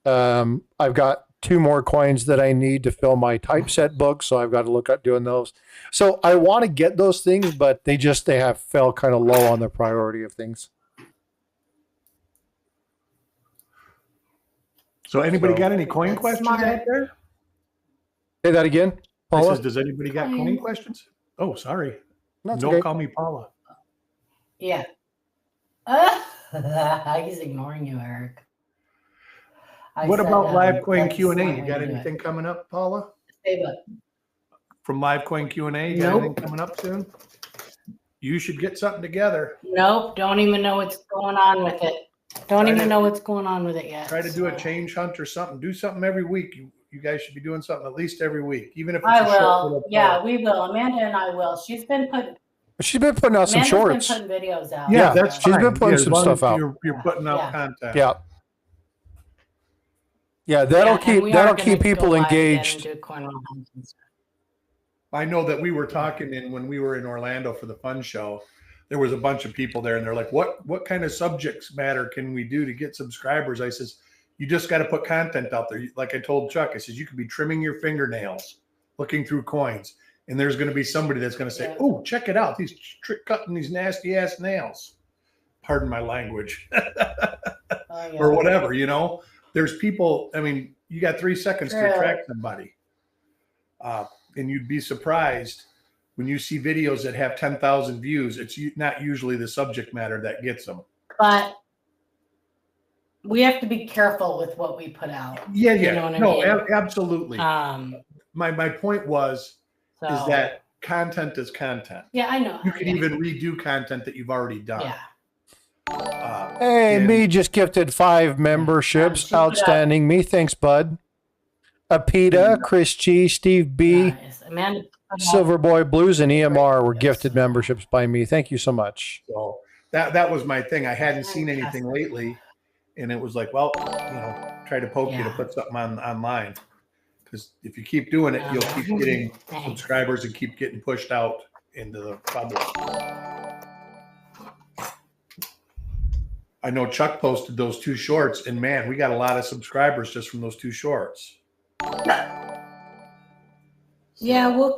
I've got 2 more coins that I need to fill my typeset book, so I've got to look at doing those. So I want to get those things, but they have fell kind of low on the priority of things. So anybody got any coin questions out there? Say that again, Paula. Does anybody got coin questions? Oh, sorry. Don't okay. Call me Paula. Yeah. He's ignoring you, Eric. What about Live Coin Q&A? You got anything coming up, Paula? From Live Coin Q&A, you got anything coming up soon? You should get something together. Nope. Don't even know what's going on with it. Don't even know what's going on with it yet. Try to do a change hunt or something. Do something every week. You guys should be doing something at least every week, even if it's I will. Yeah, we will. Amanda and I will. She's been putting out some shorts. Been putting videos out. Yeah, that's she's been putting some stuff out. You're putting out content. Yeah. Yeah, that'll keep people engaged. I know that we were talking when we were in Orlando for the fun show. There was a bunch of people there, and they're like, "What kind of subjects matter can we do to get subscribers?" I says, "You just got to put content out there." Like I told Chuck, I says, "You could be trimming your fingernails, looking through coins, and there's going to be somebody that's going to say, "Oh, check it out! He's trick cutting these nasty ass nails." Pardon my language, or whatever. There's people. I mean, you got 3 seconds to attract somebody, and you'd be surprised when you see videos that have 10,000 views. It's not usually the subject matter that gets them. But we have to be careful with what we put out. Yeah. You know what I No, mean? absolutely. My point was is that content is content. Yeah, I know. You can even redo content that you've already done. Yeah. Hey, me just gifted 5 memberships. Outstanding. Me, thanks, bud. Apita, Chris G, Steve B, Amanda, Silverboy Blues, and EMR were gifted memberships by me. Thank you so much. So that was my thing. I hadn't seen anything lately, and it was like, well, try to poke you to put something online. Because if you keep doing it, you'll keep getting subscribers and keep getting pushed out into the public. I know Chuck posted those 2 shorts, and man, we got a lot of subscribers just from those 2 shorts. Yeah, we'll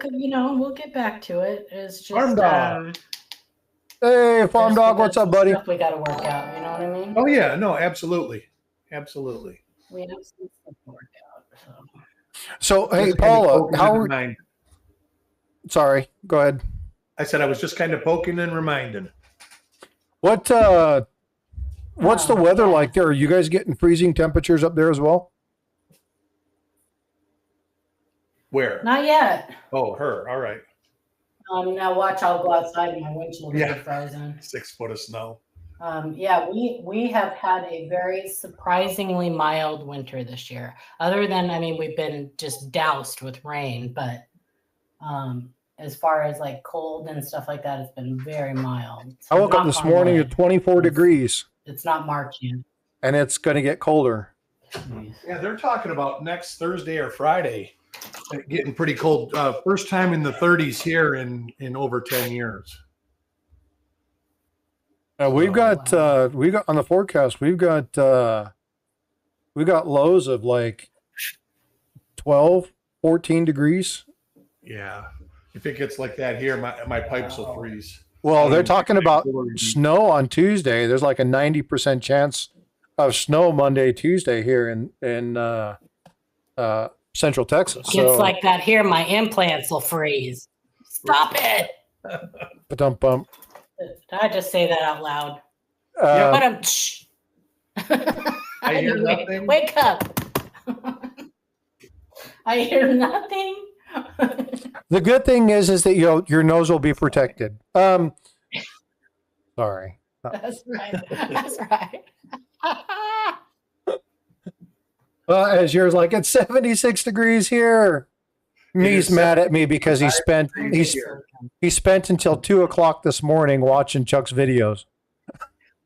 get back to it. It's just Farm Dog. Hey, Farm Dog, what's up, buddy? Stuff we got to work out. You know what I mean? Oh yeah, no, absolutely. We have some stuff to work out. So hey, Paula, sorry, go ahead. I said I was just kind of poking and reminding. What's the weather like there? Are you guys getting freezing temperatures up there as well? Where? Not yet. Oh, her. All right. Now watch. I'll go outside and my windshield will be frozen. 6 foot of snow. We have had a very surprisingly mild winter this year. Other than, we've been just doused with rain, but as far as like cold and stuff like that, it's been very mild. So I woke up this morning at 24 degrees. It's not March yet. And it's going to get colder. Yeah, they're talking about next Thursday or Friday getting pretty cold. First time in the 30s here in over 10 years. We've got on the forecast, we've got lows of like 12, 14 degrees. Yeah. If it gets like that here, my pipes will freeze. Well, they're talking about snow on Tuesday. There's like a 90% chance of snow Monday, Tuesday here in Central Texas. It's like that here. My implants will freeze. Stop it. Ba-dum-bum. Did I just say that out loud? I hear nothing. Wake up. I hear nothing. The good thing is that your nose will be protected. Sorry. That's right. That's right. As yours, like it's 76 degrees here. He's mad at me because he spent until 2:00 this morning watching Chuck's videos.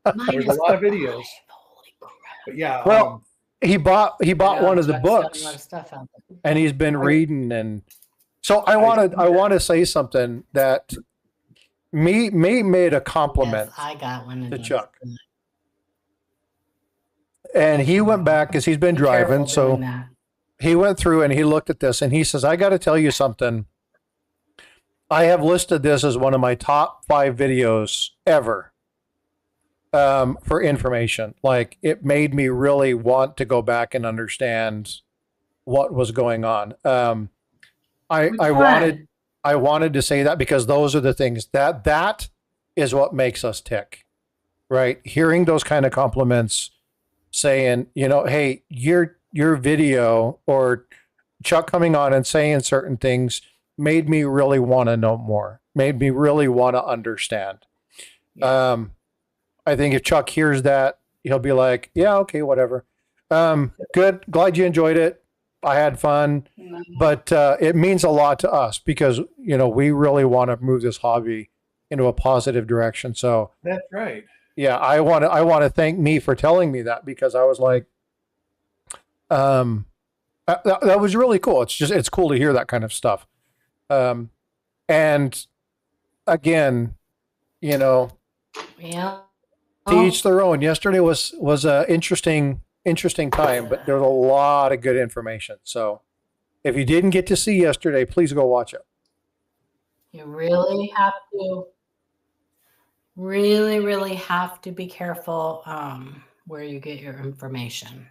There's a lot of videos. But yeah. Well, he bought one of the books, and he's been reading, and so I want to say something that me made a compliment I got one to Chuck. And he went back because he's been driving. So he went through and he looked at this and he says, I got to tell you something. I have listed this as one of my top 5 videos ever for information. Like it made me really want to go back and understand what was going on. I wanted to say that because those are the things that is what makes us tick, right? Hearing those kind of compliments, saying, hey, your video or Chuck coming on and saying certain things made me really want to know more, made me really want to understand. Yeah. I think if Chuck hears that, he'll be like, yeah, okay, whatever. Good. Glad you enjoyed it. I had fun, but it means a lot to us because, we really want to move this hobby into a positive direction. So that's right. Yeah, I want to thank me for telling me that because I was like, that was really cool. It's cool to hear that kind of stuff. And again, to each their own. Yesterday was a interesting time, but there's a lot of good information. So if you didn't get to see yesterday, please go watch it. You really have to. Really have to be careful where you get your information.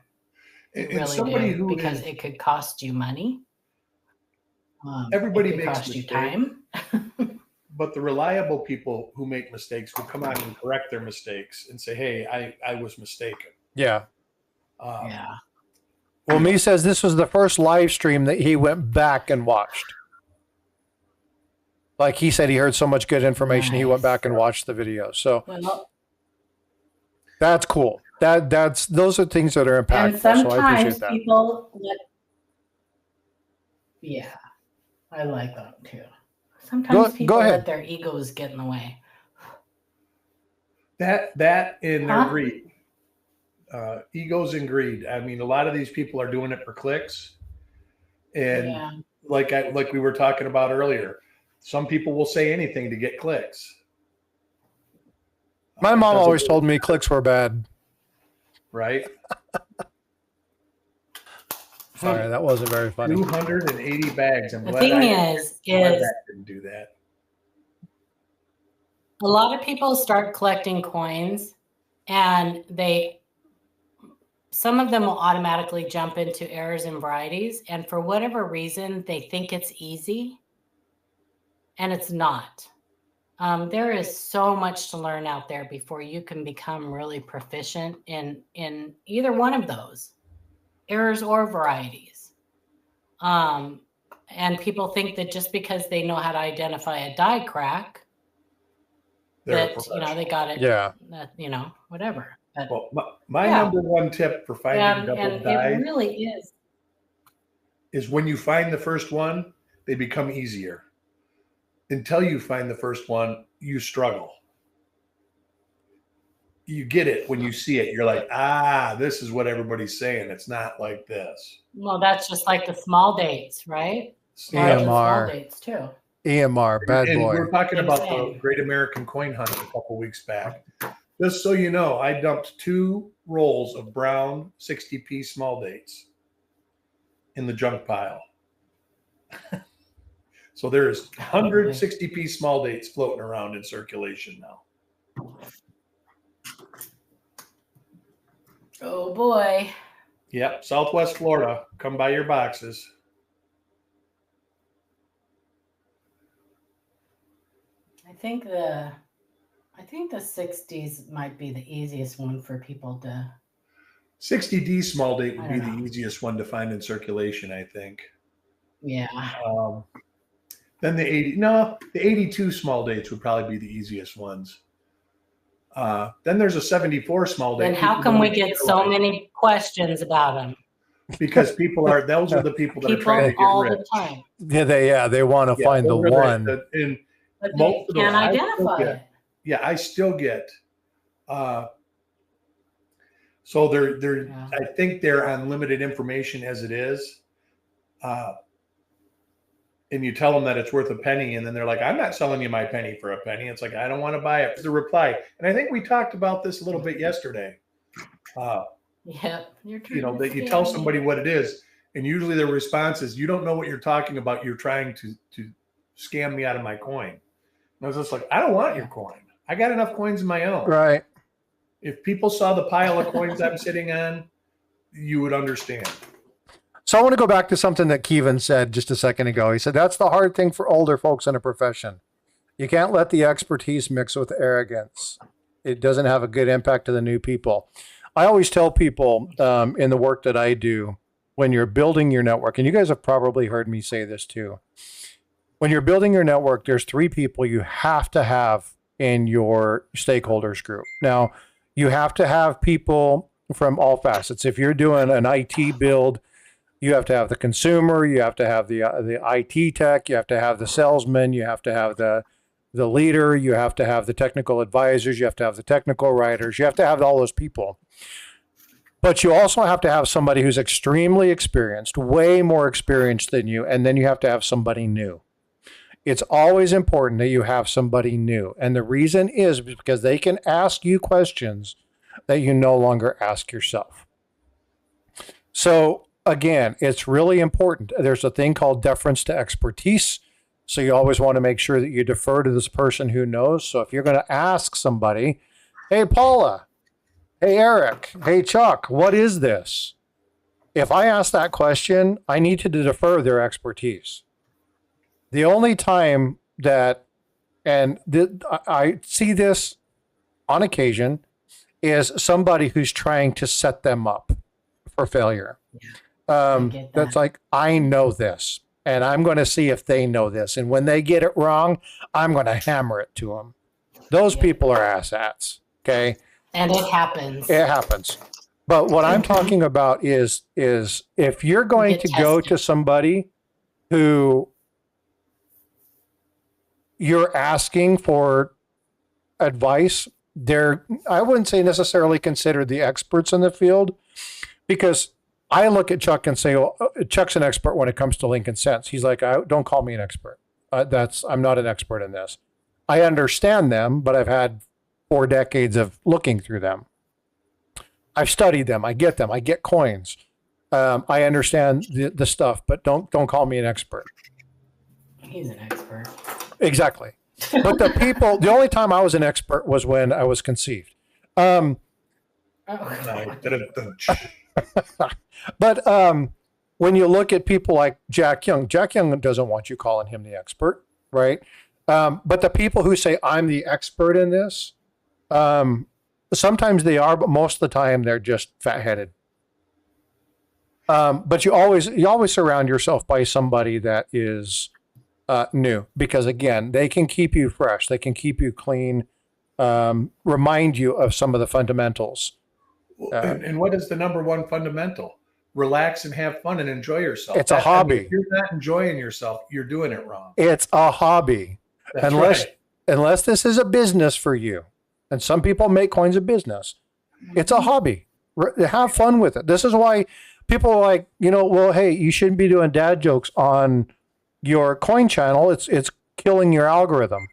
Because it could cost you money. Everybody it could makes cost mistakes. You time. But the reliable people who make mistakes will come out and correct their mistakes and say, hey, I was mistaken. Yeah. Yeah. Well, Me says this was the first live stream that he went back and watched. Like he said, he heard so much good information, he went Nice. back and watched the video. So Well, that's cool. Those are things that are and impactful. So I sometimes appreciate that. people yeah, I like that too. Sometimes people ahead. let their egos get in the way. That in their Huh? greed. Egos and greed. I mean, a lot of these people are doing it for clicks. And Yeah. like we were talking about earlier, some people will say anything to get clicks. My mom always told me clicks were bad. Right? Sorry, that wasn't very funny. 280 bags. I'm The glad thing I is didn't do that. a lot of people start collecting coins and some of them will automatically jump into errors and varieties. And for whatever reason, they think it's easy and it's not. There is so much to learn out there before you can become really proficient in either one of those, errors or varieties. And people think that just because they know how to identify a die crack, that they got it. Yeah. Whatever. But, Well, my number one tip for finding double and dies it really is when you find the first one, they become easier. Until you find the first one, you struggle. You get it when you see it. You're like, this is what everybody's saying. It's not like this. Well, that's just like the small dates, right? EMR. Small dates too. EMR, bad and boy. we're talking about the Insane. Great American Coin Hunt a couple weeks back. Just so you know, I dumped 2 rolls of brown 60p small dates in the junk pile. So there's 160p small dates floating around in circulation now. Oh boy. Yep, Southwest Florida, come buy your boxes. I think the 60s might be the easiest one for people to. 60D small date would I be don't the know. easiest one to find in circulation, I think. Yeah. Then the 82 small dates would probably be the easiest ones. Then there's a 74 small date. Then how come we get so many questions about them? Because those are the people that are People trying to get all rich. the time. They want to find the those are one. and But most they of those, can't identify it. I still get. So they're Yeah. I think they're on limited information as it is. And you tell them that it's worth a penny, and then they're like, I'm not selling you my penny for a penny. It's like, I don't want to buy it. The reply. And I think we talked about this a little bit yesterday. Yeah. That you tell somebody what it is, and usually their response is, you don't know what you're talking about. You're trying to scam me out of my coin. And I was just like, I don't want your coin. I got enough coins of my own. Right. If people saw the pile of coins I'm sitting on, you would understand. So I want to go back to something that Kevin said just a second ago. He said, that's the hard thing for older folks in a profession. You can't let the expertise mix with arrogance. It doesn't have a good impact to the new people. I always tell people in the work that I do, when you're building your network, and you guys have probably heard me say this too, when you're building your network, there's 3 people you have to have in your stakeholders group. Now, you have to have people from all facets. If you're doing an IT build, you have to have the consumer, you have to have the IT tech, you have to have the salesman, you have to have the leader, you have to have the technical advisors, you have to have the technical writers, you have to have all those people. But you also have to have somebody who's extremely experienced, way more experienced than you, and then you have to have somebody new. It's always important that you have somebody new. And the reason is because they can ask you questions that you no longer ask yourself. So again, it's really important. There's a thing called deference to expertise. So you always want to make sure that you defer to this person who knows. So if you're going to ask somebody, hey, Paula, hey, Eric, hey, Chuck, what is this? If I ask that question, I need to defer their expertise. The only time that, I see this on occasion, is somebody who's trying to set them up. for failure. get That's that. like, I know this, and I'm going to see if they know this. And when they get it wrong, I'm going to hammer it to them. Those Yep. people are asshats. Okay. And it happens. It happens. But what I'm talking about is if you're going to go to somebody who you're asking for advice, I wouldn't say necessarily considered the experts in the field, because I look at Chuck and say, well, Chuck's an expert when it comes to Lincoln cents. He's like, don't call me an expert. I'm not an expert in this. I understand them, but I've had 4 decades of looking through them. I've studied them. I get coins. I understand the stuff, but don't call me an expert. He's an expert. Exactly. But the only time I was an expert was when I was conceived. But when you look at people like Jack Young doesn't want you calling him the expert, right? But the people who say I'm the expert in this, sometimes they are, but most of the time they're just fat-headed. But you always surround yourself by somebody that is new, because again, they can keep you fresh, they can keep you clean, remind you of some of the fundamentals. And what is the number one fundamental? Relax and have fun and enjoy yourself. It's a hobby. If you're not enjoying yourself, you're doing it wrong. It's a hobby. That's Unless this is a business for you, and some people make coins a business, it's a hobby. Have fun with it. This is why people are like, well, hey, you shouldn't be doing dad jokes on your coin channel. It's killing your algorithm.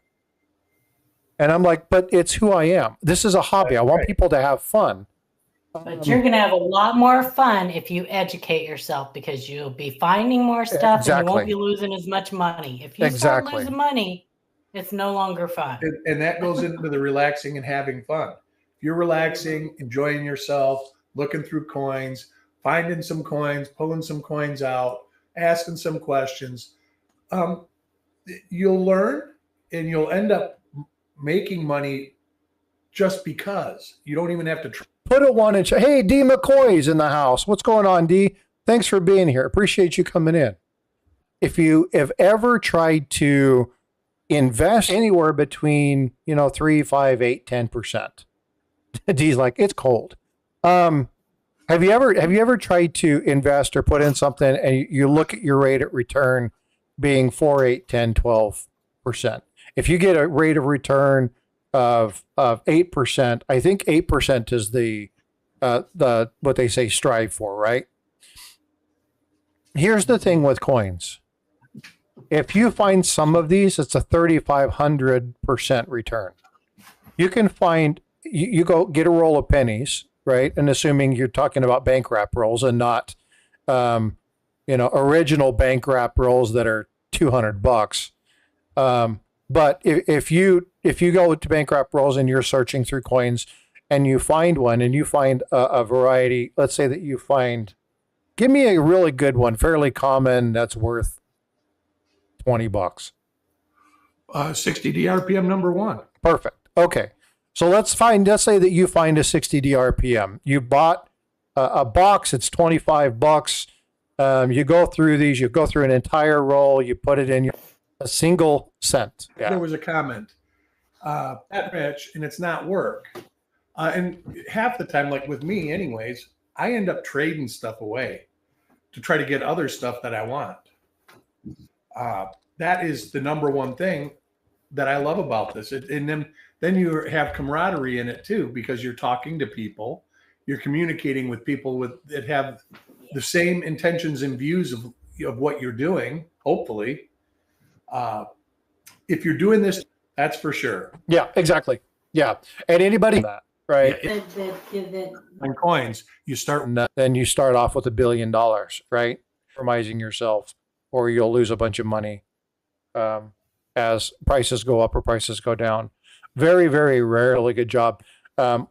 And I'm like, but it's who I am. This is a hobby. I want people to have fun. But you're going to have a lot more fun if you educate yourself, because you'll be finding more stuff and you won't be losing as much money. If you start losing money, it's no longer fun. And that goes into the relaxing and having fun. If you're relaxing, enjoying yourself, looking through coins, finding some coins, pulling some coins out, asking some questions, you'll learn and you'll end up making money just because. You don't even have to put a one inch. Hey, D McCoy's in the house. What's going on, D? Thanks for being here. Appreciate you coming in. If you have ever tried to invest anywhere between 3, 5, 8, 10%, D's like, it's cold. Have you ever tried to invest or put in something and you look at your rate of return being 4, 8, 10, 12%? If you get a rate of return of 8%, I think 8% is the what they say strive for, right? Here's the thing with coins. If you find some of these, it's a 3,500% return. You can find, you go get a roll of pennies, right? And assuming you're talking about bank wrap rolls and not, original bank wrap rolls that are $200. But if you go to bank wrap rolls and you're searching through coins and you find one and you find a variety, let's say that you find, give me a really good one, fairly common, that's worth $20. 60 DRPM number 1. Perfect. Okay. So let's say that you find a 60 DRPM. You bought a box, it's $25. You go through these, you go through an entire roll, you put it in a single cent. Yeah. There was a comment, that rich, and it's not work. And half the time, like with me anyways, I end up trading stuff away to try to get other stuff that I want. That is the number one thing that I love about this. And then you have camaraderie in it too, because you're talking to people, you're communicating with people that have the same intentions and views of what you're doing, hopefully. If you're doing this, that's for sure. Yeah, exactly. Yeah. And anybody that, right? On coins, then you start off with $1 billion, right? Compromising yourself, or you'll lose a bunch of money as prices go up or prices go down. Very, very rarely. Good job. I've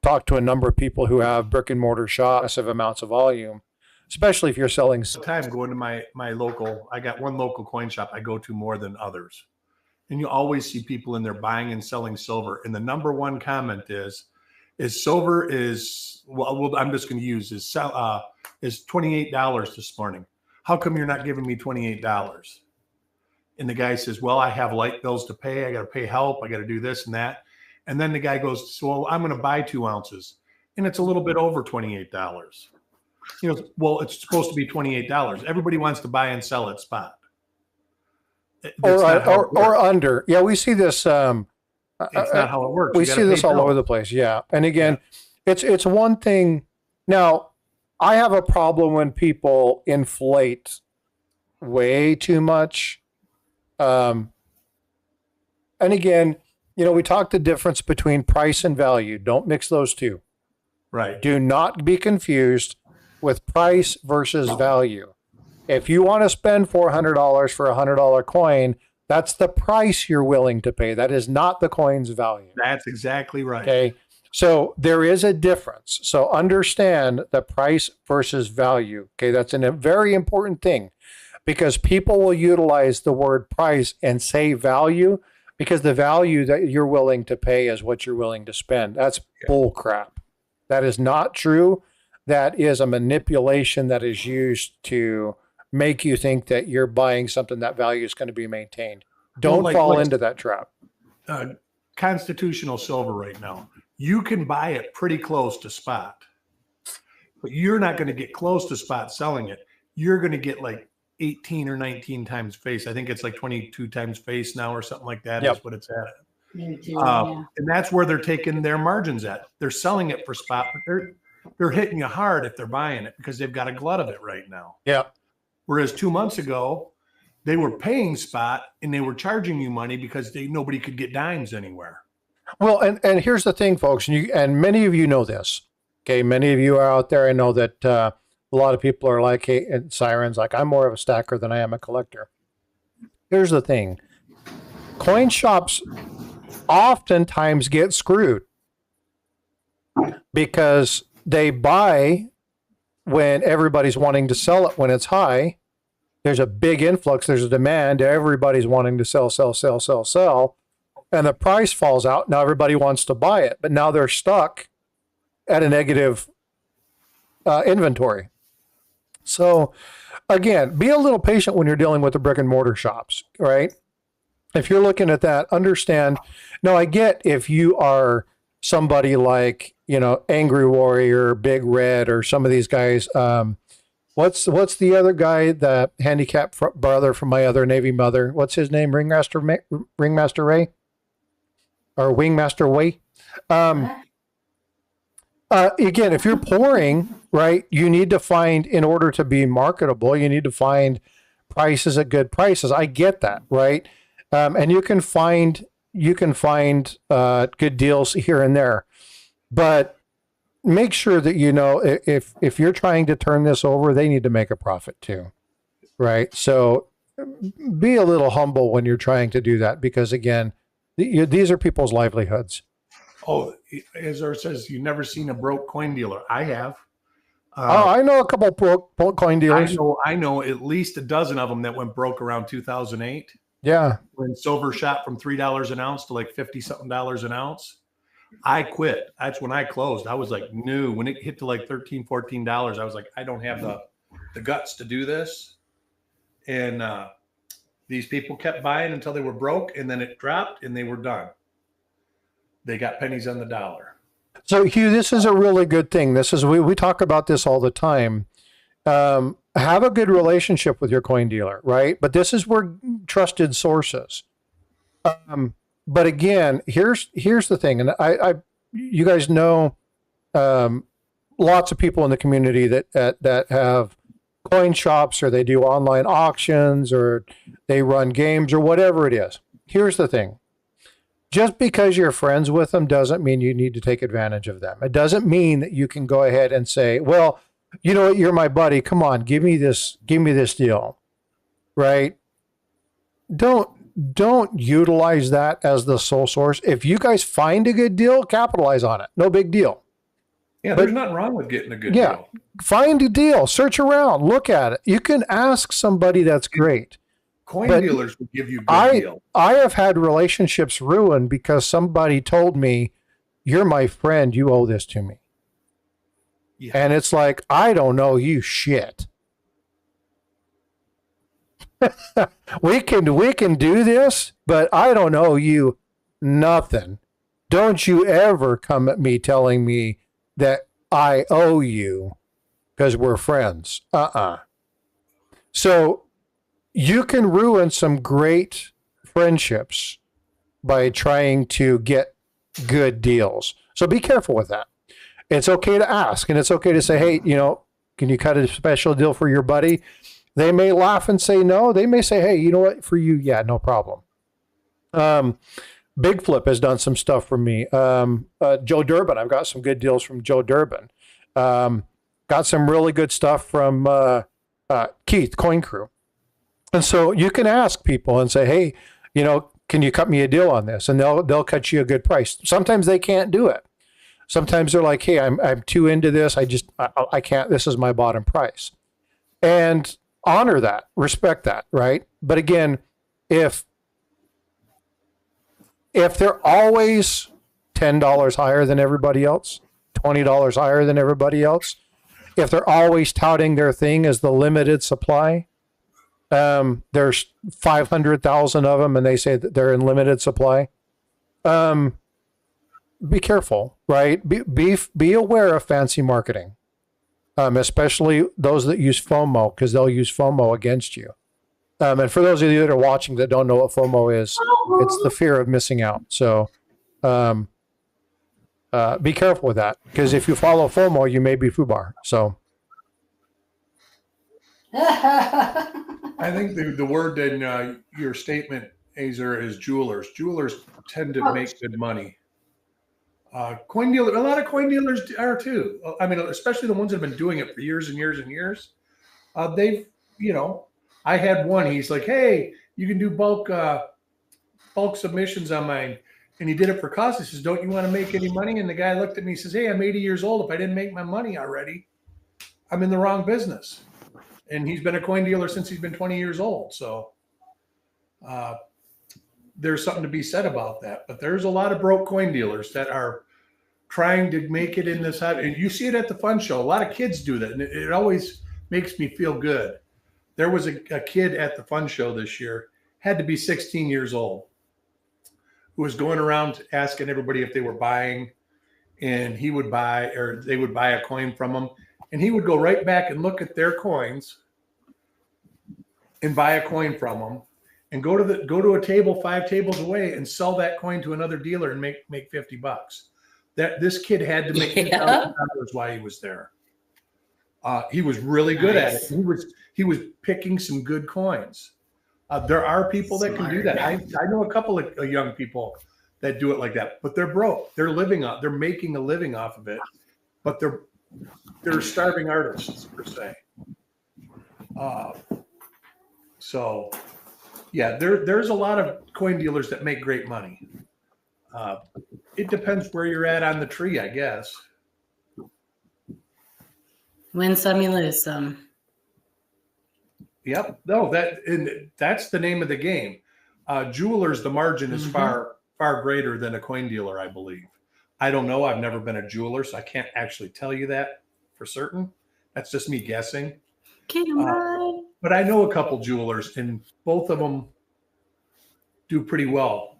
talked to a number of people who have brick and mortar shops, massive amounts of volume, especially if you're selling. Time going to my local, I got one local coin shop I go to more than others. And you always see people in there buying and selling silver. And the number one comment is, is silver is, well I'm just going to use is $28 this morning. How come you're not giving me $28? And the guy says, well, I have light bills to pay. I got to pay help. I got to do this and that. And then the guy goes, so, well, I'm going to buy 2 ounces. And it's a little bit over $28. He goes, well, it's supposed to be $28. Everybody wants to buy and sell at spot. Or under. Yeah, we see this. It's not how it works. We see this all over the place. Yeah. And again, it's one thing. Now, I have a problem when people inflate way too much. And again, we talked the difference between price and value. Don't mix those two. Right. Do not be confused with price versus value. If you want to spend $400 for a $100 coin, that's the price you're willing to pay. That is not the coin's value. That's exactly right. Okay. So there is a difference. So understand the price versus value. Okay. That's a very important thing, because people will utilize the word price and say value, because the value that you're willing to pay is what you're willing to spend. That's bull crap. That is not true. That is a manipulation that is used to make you think that you're buying something that value is going to be maintained. Don't fall into that trap. Constitutional silver right now, you can buy it pretty close to spot, but you're not going to get close to spot selling it. You're going to get like 18 or 19 times face. I think it's like 22 times face now or something like that. Is what it's at. And that's where they're taking their margins at. They're selling it for spot, but they're hitting you hard if they're buying it, because they've got a glut of it right now. Yeah. Whereas 2 months ago, they were paying spot and they were charging you money because nobody could get dimes anywhere. Well, and here's the thing, folks, and many of you know this. Okay, many of you are out there. I know that a lot of people are like, hey, and Sirens, like, I'm more of a stacker than I am a collector. Here's the thing. Coin shops oftentimes get screwed because they buy when everybody's wanting to sell it when it's high. There's a big influx. There's a demand. Everybody's wanting to sell. And the price falls out. Now everybody wants to buy it, but now they're stuck at a negative inventory. So again, be a little patient when you're dealing with the brick and mortar shops, right? If you're looking at that, understand. Now I get if you are somebody like, Angry Warrior, Big Red, or some of these guys. What's the other guy, the handicapped brother from my other Navy mother? What's his name? Ringmaster Ray? Or Wingmaster Way? Again, if you're pouring, right, you need to find, in order to be marketable, you need to find prices at good prices. I get that, right? And you can find good deals here and there, but make sure that if you're trying to turn this over, they need to make a profit too, right? So be a little humble when you're trying to do that, because again, these are people's livelihoods. Oh, as Art says, you've never seen a broke coin dealer. I have. I know a couple broke coin dealers. I know at least a dozen of them that went broke around 2008. Yeah. When silver shot from $3 an ounce to like $50-something an ounce. I quit. That's when I closed. I was like, no. When it hit to like $13, $14, I was like, I don't have the guts to do this. And these people kept buying until they were broke, and then it dropped and they were done. They got pennies on the dollar. So Hugh, this is a really good thing. We talk about this all the time. Have a good relationship with your coin dealer, right? But this is where trusted sources. But again, here's the thing, and you guys know, lots of people in the community that have coin shops, or they do online auctions, or they run games, or whatever it is. Here's the thing. Just because you're friends with them doesn't mean you need to take advantage of them. It doesn't mean that you can go ahead and say, well, you know what, you're my buddy. Come on, give me this deal. Right? Don't utilize that as the sole source. If you guys find a good deal, capitalize on it. No big deal. Yeah, there's nothing wrong with getting a good deal. Find a deal, search around, look at it. You can ask somebody that's great. Coin dealers will give you good deal. I have had relationships ruined because somebody told me, you're my friend. You owe this to me. Yeah. And it's like, I don't know you shit. we can do this, but I don't owe you nothing. Don't you ever come at me telling me that I owe you because we're friends. So you can ruin some great friendships by trying to get good deals. So be careful with that. It's okay to ask, and it's okay to say, hey, can you cut a special deal for your buddy? They may laugh and say no. They may say, hey, you know what, for you, yeah, no problem. Big Flip has done some stuff for me. Joe Durbin, I've got some good deals from Joe Durbin. Got some really good stuff from Keith, Coin Crew. And so you can ask people and say, hey, can you cut me a deal on this? And they'll cut you a good price. Sometimes they can't do it. Sometimes they're like, hey, I'm too into this. I can't, this is my bottom price. And honor that, respect that, right? But again, if they're always $10 higher than everybody else, $20 higher than everybody else, if they're always touting their thing as the limited supply, there's 500,000 of them and they say that they're in limited supply. Be careful, right? Be aware of fancy marketing, especially those that use FOMO, because they'll use FOMO against you. And for those of you that are watching that don't know what FOMO is, it's the fear of missing out. So be careful with that, because if you follow FOMO, you may be FUBAR. So I think the word in your statement, Azer, is jewelers. Jewelers tend to make good money. Coin dealer, a lot of coin dealers are too. I mean, especially the ones that have been doing it for years and years and years. They've, I had one. He's like, hey, you can do bulk submissions on mine, and he did it for cost. He says, don't you want to make any money? And the guy looked at me and says, hey, I'm 80 years old. If I didn't make my money already, I'm in the wrong business. And he's been a coin dealer since he's been 20 years old. So there's something to be said about that. But there's a lot of broke coin dealers that are trying to make it in this. And you see it at the fun show. A lot of kids do that. And it always makes me feel good. There was a kid at the fun show this year, had to be 16 years old, who was going around asking everybody if they were buying, and he would buy, or they would buy a coin from him. And he would go right back and look at their coins and buy a coin from them, and go to a table 5 tables away and sell that coin to another dealer and make $50. That this kid had to make $2,000 while he was there. He was really good at it. He was picking some good coins. There are people that can do that. I know a couple of young people that do it like that, but they're broke. They're making a living off of it, but they're starving artists per se. So yeah, there's a lot of coin dealers that make great money. It depends where you're at on the tree, I guess. Win some, you lose some. Yep. No, that's the name of the game. Jewelers, the margin is far greater than a coin dealer, I believe. I don't know. I've never been a jeweler, so I can't actually tell you that for certain. That's just me guessing. But I know a couple jewelers, and both of them do pretty well.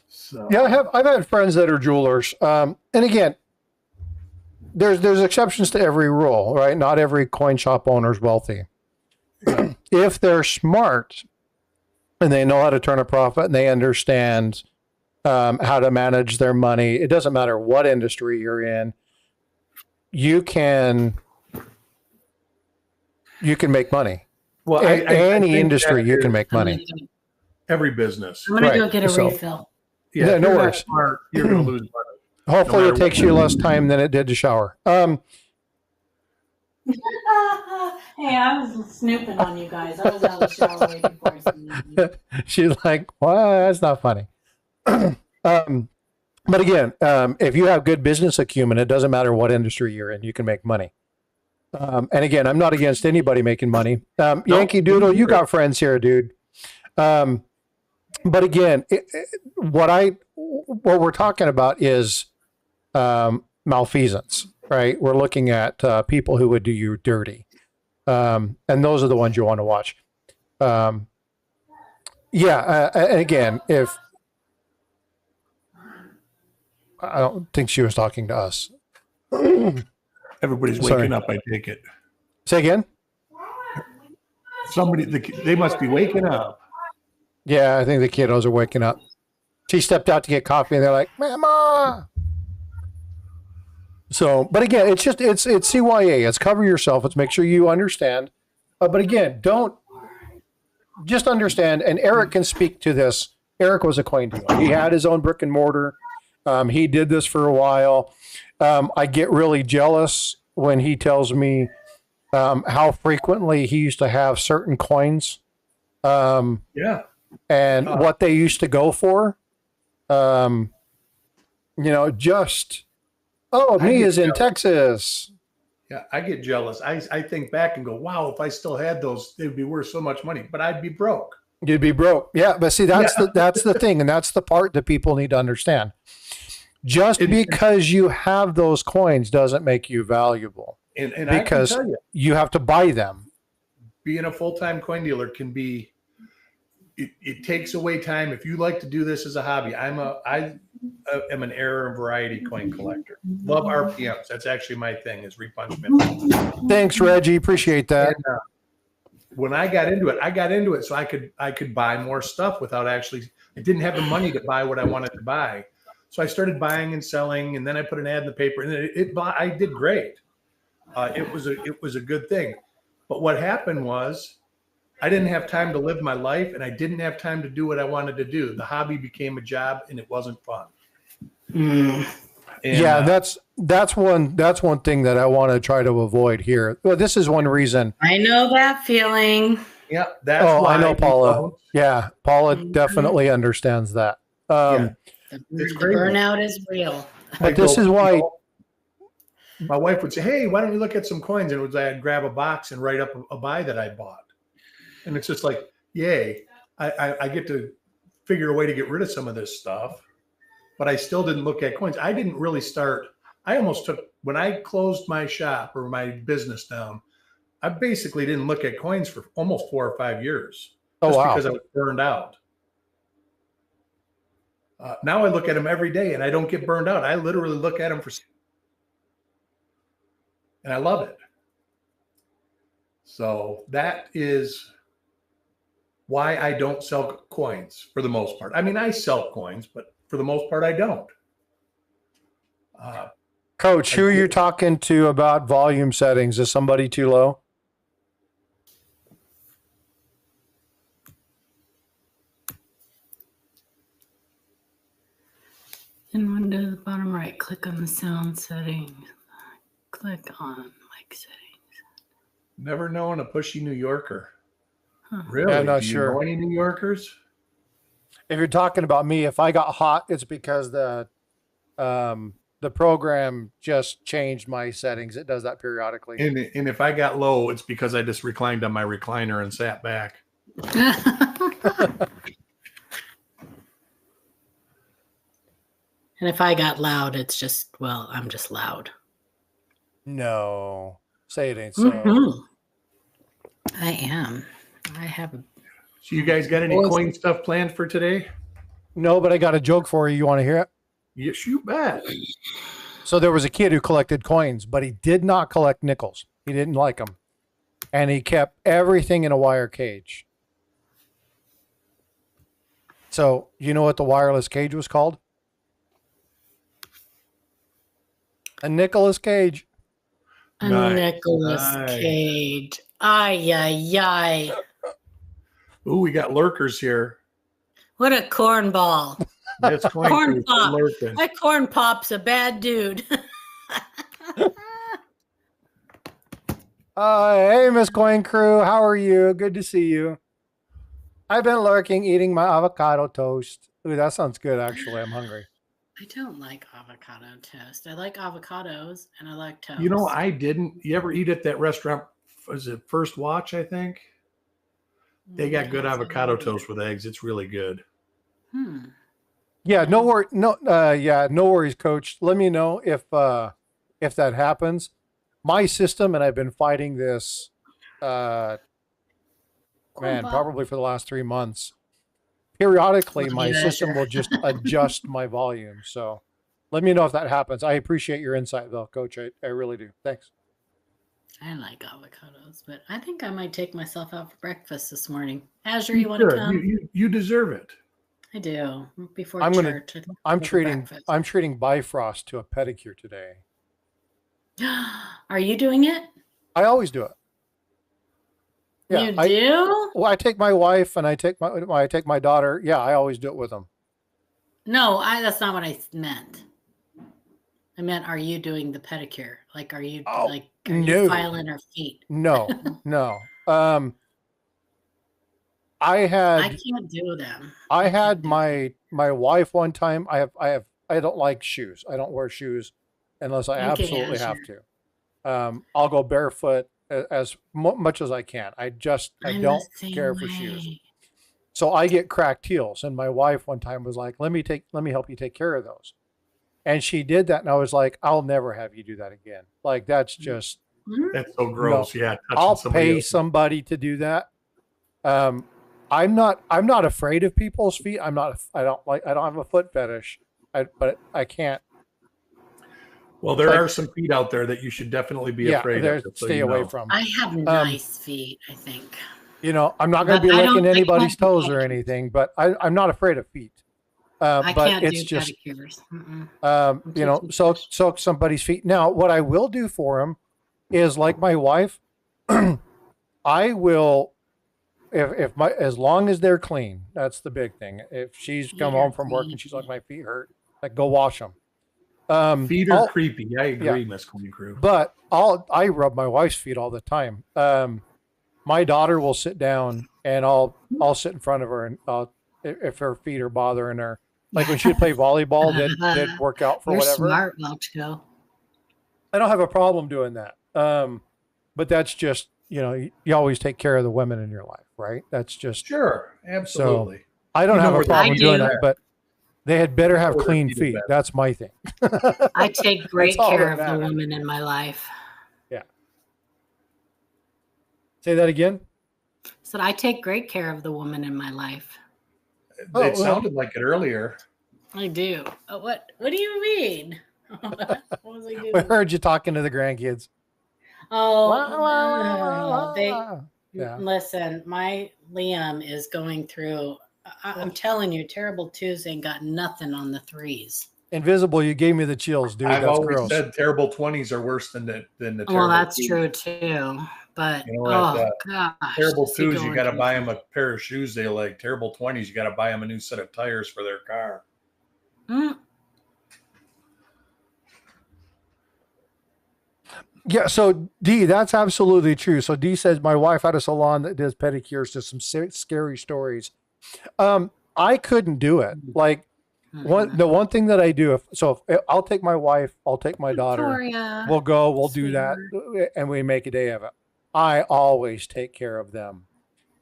So. Yeah, I've had friends that are jewelers, and again, there's exceptions to every rule, right? Not every coin shop owner is wealthy. If they're smart and they know how to turn a profit and they understand how to manage their money, it doesn't matter what industry you're in. You can make money. Well, any industry you can make money. Every business. I'm gonna go get a refill. Yeah, no worries. You're gonna lose money. Hopefully, it takes you less time than it did to shower. Hey, I was snooping on you guys. I was out of the shower waiting for you. She's like, well, that's not funny. But again, if you have good business acumen, it doesn't matter what industry you're in, you can make money. And again, I'm not against anybody making money. Yankee Doodle, you got friends here, dude. But again, what we're talking about is malfeasance, right? We're looking at people who would do you dirty, and those are the ones you want to watch. And again, if I don't think she was talking to us. Everybody's waking up, I take it. Say again? They must be waking up. Yeah, I think the kiddos are waking up. She stepped out to get coffee, and they're like, "Mama." So, but again, it's CYA. It's cover yourself. It's make sure you understand. But again, just understand. And Eric can speak to this. Eric was a coin dealer. He had his own brick and mortar. He did this for a while. I get really jealous when he tells me how frequently he used to have certain coins. And what they used to go for. Just, me is in Texas. Yeah, I get jealous. I think back and go, wow, if I still had those, they'd be worth so much money, but I'd be broke. You'd be broke. Yeah, but see, that's the thing, and that's the part that people need to understand. Just because you have those coins doesn't make you valuable. And because I can tell you have to buy them. Being a full-time coin dealer can be, it takes away time. If you like to do this as a hobby, I am an error and variety coin collector. Love RPMs. That's actually my thing, is repunchment. Thanks, Reggie. Appreciate that. And, when I got into it so I could buy more stuff without actually, I didn't have the money to buy what I wanted to buy. So I started buying and selling, and then I put an ad in the paper, and I did great. It was a good thing. But what happened was, I didn't have time to live my life, and I didn't have time to do what I wanted to do. The hobby became a job, and it wasn't fun. And, that's one thing that I want to try to avoid here. Well, this is one reason. I know that feeling. Yeah, that's why I know Paula. Yeah, Paula definitely understands that. The burnout is real. But this is why my wife would say, "Hey, why don't you look at some coins?" And I'd grab a box and write up a buy that I bought. And it's just like, yay, I get to figure a way to get rid of some of this stuff, but I still didn't look at coins. I didn't really start. I almost took, when I closed my shop or my business down, I basically didn't look at coins for almost 4 or 5 years. Because I was burned out. Now I look at them every day and I don't get burned out. I literally look at them and I love it. So that is why I don't sell coins for the most part. I mean, I sell coins, but for the most part, I don't. Coach, who are you talking to about volume settings? Is somebody too low? And when to the bottom right, click on the sound settings. Click on mic settings. Never known a pushy New Yorker. Huh. Really? I'm not Do you sure. know any New Yorkers? If you're talking about me, if I got hot, it's because the program just changed my settings. It does that periodically. And if I got low, it's because I just reclined on my recliner and sat back. And if I got loud, it's just, well, I'm just loud. No, say it ain't so. Mm-hmm. I am. I have a. So you guys got any coin stuff planned for today? No, but I got a joke for you. You want to hear it? Yes, you bet. So there was a kid who collected coins, but he did not collect nickels. He didn't like them. And he kept everything in a wire cage. So you know what the wireless cage was called? A Nicolas Cage. A Nicolas Cage. Ay, ay, ay. Ooh, we got lurkers here. What a cornball. That's Corn pop. That corn pop's a bad dude. Hey, Miss Coin Crew. How are you? Good to see you. I've been lurking, eating my avocado toast. Ooh, that sounds good, actually. I'm hungry. I don't like avocado toast. I like avocados and I like toast. You know, I didn't. You ever eat at that restaurant? Was it First Watch, I think? They got good avocado toast with eggs. It's really good. Yeah, no worries, Coach. Let me know if that happens. My system, and I've been fighting this, probably for the last 3 months. Periodically, my system will just adjust my volume. So let me know if that happens. I appreciate your insight, though, Coach. I really do. Thanks. I like avocados, but I think I might take myself out for breakfast this morning. Azure, you want to come? You deserve it. I do. Before church. I'm treating Bifrost to a pedicure today. Are you doing it? I always do it. Yeah, you do? Well, I take my wife and I take my daughter. Yeah, I always do it with them. No, that's not what I meant. I meant, are you doing the pedicure? Like, are you you filing her feet? No. I can't do them. I had my wife one time. I don't like shoes. I don't wear shoes unless I absolutely have to. I'll go barefoot as much as I can. I don't care for shoes. So I get cracked heels. And my wife one time was like, let me help you take care of those. And she did that. And I was like, I'll never have you do that again. Like, that's just, that's so gross. Yeah. I'll pay somebody to do that. I'm not afraid of people's feet. I don't have a foot fetish, but I can't. Well, there are some feet out there that you should definitely be afraid of. Stay away from. I have nice feet, I think. I'm not going to be licking anybody's toes or anything, but I'm not afraid of feet. I but can't it's do just, pedicures. soak somebody's feet. Now, what I will do for them is, like my wife, I will, as long as they're clean, that's the big thing. If she's come home from work and she's like, my feet hurt, like, go wash them. Feet are creepy. I agree, Miss Queen Crew. But I rub my wife's feet all the time. My daughter will sit down and I'll sit in front of her, and if her feet are bothering her, like when she'd play volleyball, that work out for whatever. Smart, Welchco. I don't have a problem doing that. But that's just, you always take care of the women in your life, right? That's just sure, absolutely. So I don't have a problem doing that, but they had better have clean feet. That's my thing. I take great care of the women in my life. Yeah. Say that again. So I take great care of the woman in my life. It sounded like it earlier. I do. What do you mean? What was I doing? I heard you talking to the grandkids. Listen, my Liam is going through, I'm telling you, Terrible Tuesday got nothing on the threes. Invisible, you gave me the chills, dude. I've always gross. said terrible 20s are worse than the terrible. Well, that's true too. But gosh, terrible twos, you got to buy them a pair of shoes they like. Terrible 20s, you got to buy them a new set of tires for their car. Yeah, so D, that's absolutely true. So D says, my wife had a salon that does pedicures, to some scary stories. I couldn't do it. Like, the one thing that I do, if I'll take my wife, I'll take my daughter, Victoria, we'll do that, and we make a day of it. I always take care of them.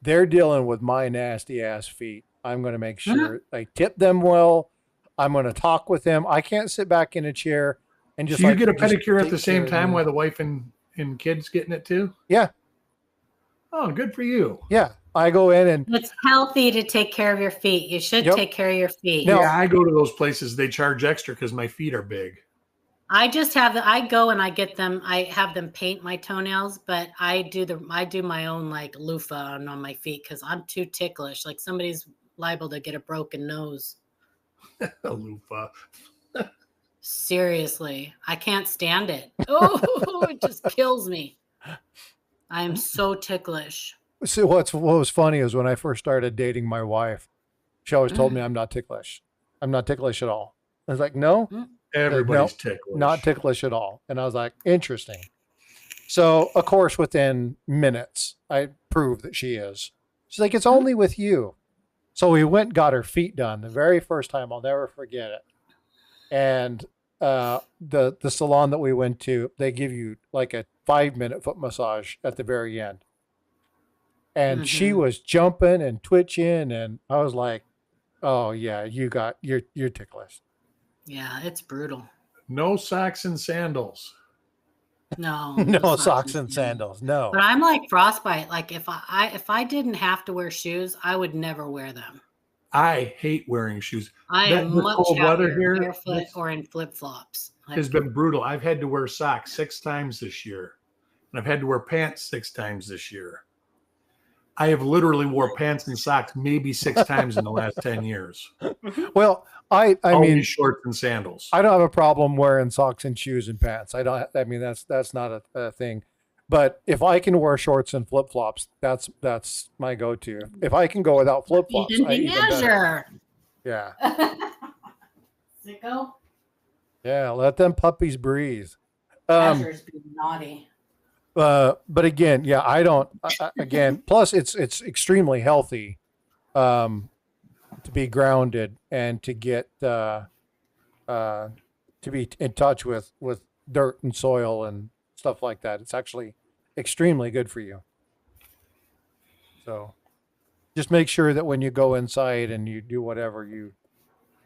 They're dealing with my nasty ass feet. I'm going to make sure I tip them well. I'm going to talk with them. I can't sit back in a chair and just. So you get a pedicure at the same time while the wife and kids getting it too? Yeah. Oh, good for you. Yeah. I go in and it's healthy to take care of your feet. You should take care of your feet. No, I go to those places. They charge extra because my feet are big. I go and I get them. I have them paint my toenails, but I do my own like loofah on my feet because I'm too ticklish. Like somebody's liable to get a broken nose. A loofah. Seriously, I can't stand it. Oh, it just kills me. I am so ticklish. So what was funny is when I first started dating my wife, she always told me I'm not ticklish. I'm not ticklish at all. I was like, no, everybody's ticklish. Not ticklish at all. And I was like, interesting. So of course, within minutes, I proved that she is. She's like, it's only with you. So we went and got her feet done the very first time. I'll never forget it. And the salon that we went to, they give you like a 5-minute foot massage at the very end. and she was jumping and twitching, and I was like, "Oh yeah, you're ticklish." Yeah, it's brutal. No socks and sandals. No, No socks and sandals. No. But I'm like frostbite. Like if I didn't have to wear shoes, I would never wear them. I hate wearing shoes. I am This much cold weather happier here barefoot or in flip flops. has been brutal. I've had to wear socks 6 times this year, and I've had to wear pants 6 times this year. I have literally wore pants and socks maybe 6 times in the last 10 years. Well, I Always mean, shorts and sandals. I don't have a problem wearing socks and shoes and pants. I mean, that's not a thing. But if I can wear shorts and flip flops, that's my go-to. If I can go without flip flops, I even better. Yeah. Sicko. Yeah. Let them puppies breathe. Azures be naughty. But again, yeah, I don't. Again, plus it's extremely healthy, to be grounded and to get to be in touch with dirt and soil and stuff like that. It's actually extremely good for you. So just make sure that when you go inside and you do whatever, you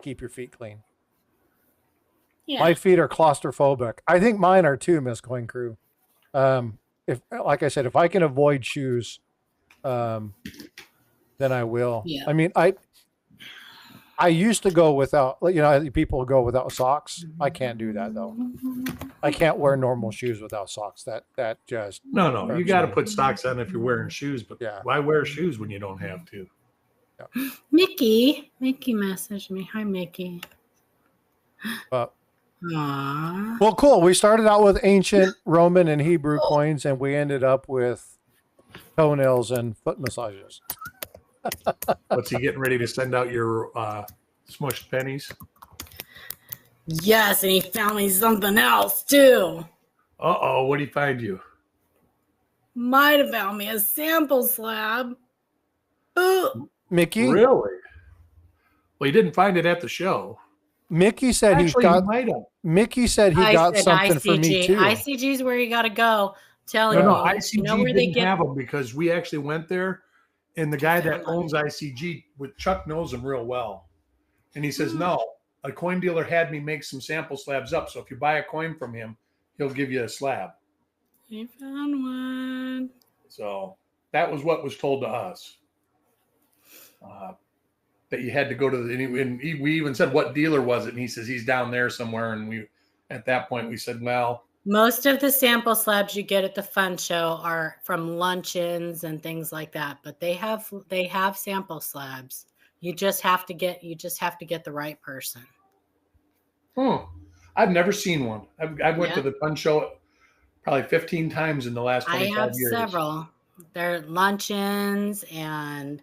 keep your feet clean. Yeah. My feet are claustrophobic. I think mine are too, Miss Coin Crew. If, like I said, if I can avoid shoes, then I will. Yeah. I mean, I used to go without, people go without socks. I can't do that though. I can't wear normal shoes without socks. That just No, you got to put socks on if you're wearing shoes, but Yeah. why wear shoes when you don't have to? Mickey messaged me. Hi, Mickey. Aww. Well, cool. We started out with ancient Roman and Hebrew coins, and we ended up with toenails and foot massages. What's he getting ready to send out your smushed pennies? Yes, and he found me something else too. Uh-oh, what did he find you? Might have found me a sample slab. Ooh. Mickey? Really? Well, he didn't find it at the show. Mickey said Actually, he might have. Mickey said he got something for me too. ICG is where you got to go. Telling No, you, ICG you know where didn't have them because we actually went there, and the guy that owns ICG, with Chuck knows him real well, and he says, no, a coin dealer had me make some sample slabs up, so if you buy a coin from him, he'll give you a slab. He found one. So that was what was told to us. That you had to go to we even said, what dealer was it? And he says, he's down there somewhere. And at that point we said, well, most of the sample slabs you get at the fun show are from luncheons and things like that, but they have sample slabs. You just have to get the right person. I've never seen one. I went to the fun show probably 15 times in the last 25 years. I have several. They're luncheons, and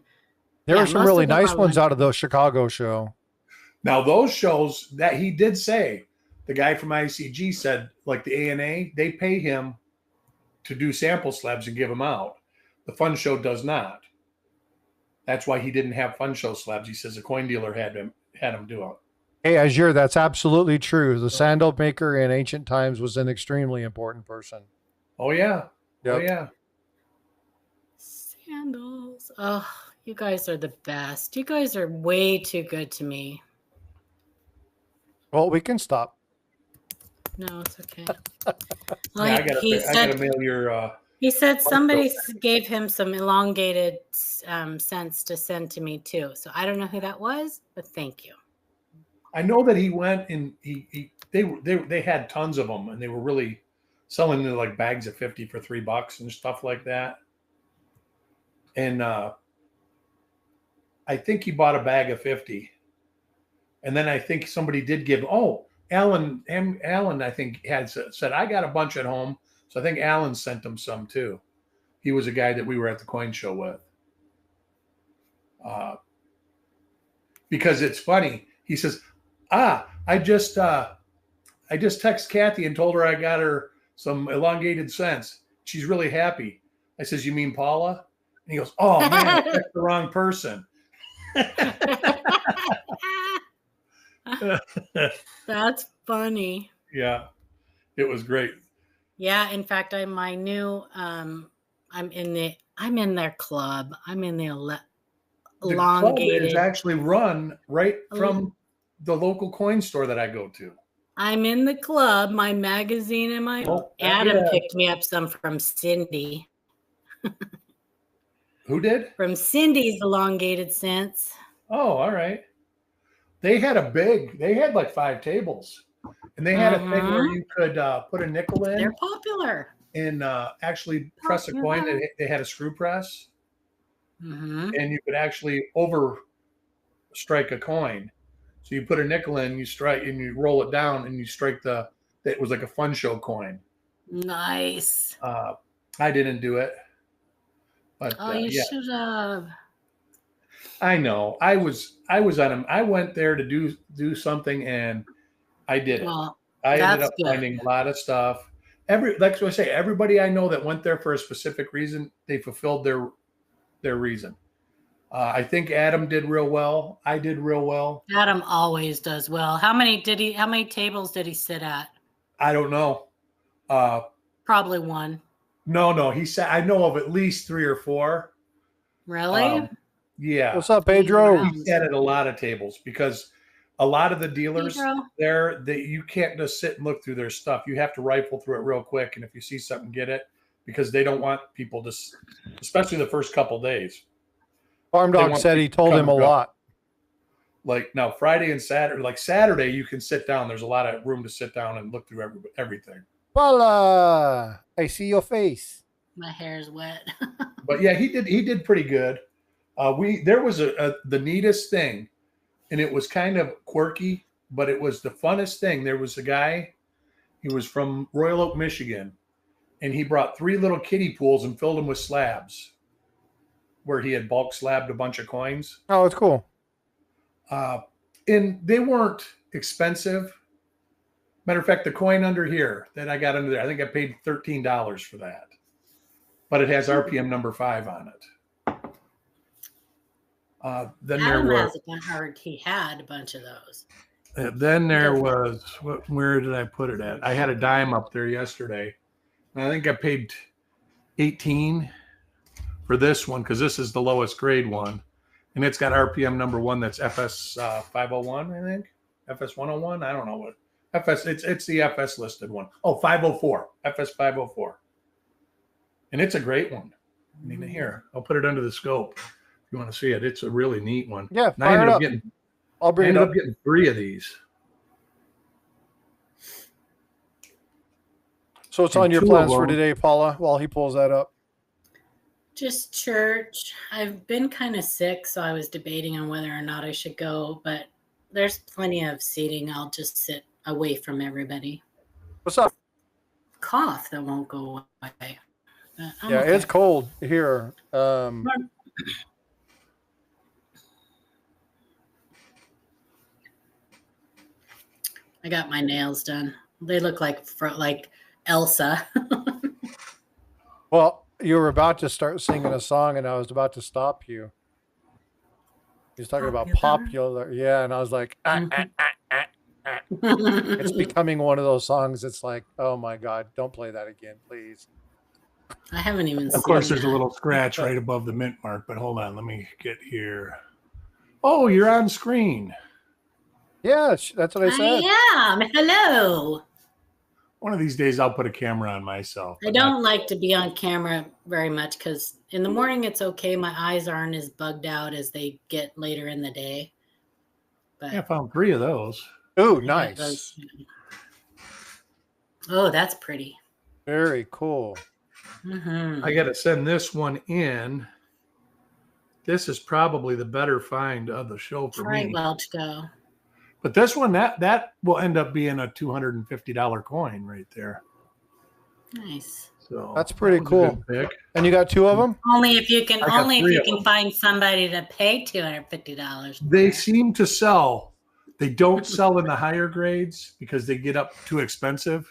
there were some really nice ones out of the Chicago show. Now, those shows that he did say, the guy from ICG said, like the ANA, they pay him to do sample slabs and give them out. The fun show does not. That's why he didn't have fun show slabs. He says a coin dealer had him do it. Hey, Azure, that's absolutely true. The sandal maker in ancient times was an extremely important person. Oh, yeah. Yep. Oh, yeah. Sandals. Oh, you guys are the best. You guys are way too good to me. Well, we can stop. No, it's okay. Well, I gotta mail your. He said somebody gave him some elongated cents to send to me too. So I don't know who that was, but thank you. I know that he went and they had tons of them, and they were really selling them like bags of 50 for $3 and stuff like that. And I think he bought a bag of 50, and then I think somebody did give. Oh, Alan, I think had said I got a bunch at home, so I think Alan sent him some too. He was a guy that we were at the coin show with. Because it's funny, he says, I just text Kathy and told her I got her some elongated cents. She's really happy. I says, you mean Paula? And he goes, oh man, I text the wrong person. That's funny. Yeah, it was great. Yeah, in fact, I'm in the I'm in their club. I'm in the The club elongated. is actually run right from the local coin store that I go to. I'm in the club. My magazine and my Adam picked me up some from Cindy. Who did? From Cindy's elongated cents. Oh, all right. They had like 5 tables. And they had a thing where you could put a nickel in. They're popular. And actually press a coin. They had a screw press. And you could actually over strike a coin. So you put a nickel in, you strike, and you roll it down, and you strike it was like a fun show coin. Nice. I didn't do it. But you should have. I know. I was on them. I went there to do something, and I did it. Well, I ended up finding a lot of stuff. Like I say, everybody I know that went there for a specific reason, they fulfilled their reason. I think Adam did real well. I did real well. Adam always does well. How many tables did he sit at? I don't know. Probably one. No. He sat. I know of at least 3 or 4. Really? Yeah. What's up, Pedro? He sat at a lot of tables because a lot of the dealers there, you can't just sit and look through their stuff. You have to rifle through it real quick, and if you see something, get it, because they don't want people to, especially the first couple days. Farm Dog said he told him a lot. Like now, Friday and Saturday, like Saturday, you can sit down. There's a lot of room to sit down and look through everything. Voila! I see your face. My hair's wet. But yeah, he did pretty good. There was the neatest thing, and it was kind of quirky, but it was the funnest thing. There was a guy, he was from Royal Oak, Michigan, and he brought 3 little kiddie pools and filled them with slabs, where he had bulk slabbed a bunch of coins. Oh, it's cool. And they weren't expensive. Matter of fact, the coin under here that I got under there, I think I paid $13 for that. But it has RPM number 5 on it. Then Adam there was. He had a bunch of those. Then there was. Where did I put it at? I had a dime up there yesterday. And I think I paid $18 for this one because this is the lowest grade one, and it's got RPM number 1. That's FS 501, I think. FS 101. I don't know what FS. It's the FS listed one. Oh, 504. FS 504. And it's a great one. I mean, here I'll put it under the scope. If you want to see it, it's a really neat one. Yeah, I ended up getting. I'll bring it up. Getting 3 of these. So it's on your plans for today, Paula, while he pulls that up. Just church. I've been kind of sick, so I was debating on whether or not I should go, but there's plenty of seating. I'll just sit away from everybody. What's up? Cough that won't go away. Yeah, okay. It's cold here. I got my nails done. They look like Elsa. Well, you were about to start singing a song, and I was about to stop you. He was talking about popular. Yeah, and I was like, It's becoming one of those songs. It's like, oh my God, don't play that again, please. I haven't even seen Of course, there's a little scratch right above the mint mark, but hold on. Let me get here. Oh, you're on screen. Yeah, that's what I said. I am. Hello. One of these days, I'll put a camera on myself. I don't like to be on camera very much because in the morning it's okay. My eyes aren't as bugged out as they get later in the day. But yeah, I found 3 of those. Oh, nice. Oh, that's pretty. Very cool. Mm-hmm. I got to send this one in. This is probably the better find of the show for me. Well to go. But this one, that will end up being a $250 coin right there. Nice. So that's pretty cool. And you got 2 of them? Only if you can find somebody to pay $250. They seem to sell. They don't sell in the higher grades because they get up too expensive.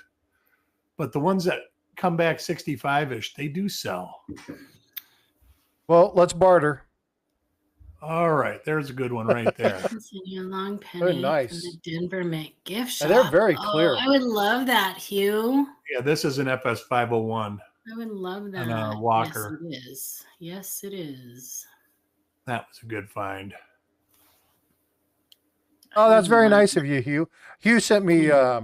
But the ones that come back 65-ish, they do sell. Well, let's barter. All right, there's a good one right there. A long penny. Very nice. From the Denver Mint gift shop. And they're very clear. I would love that, Hugh. Yeah, this is an FS 501. I would love that. On a walker. Yes, it is. Yes, it is. That was a good find. Oh, that's very Love nice that. of you, Hugh. Hugh sent me Yeah.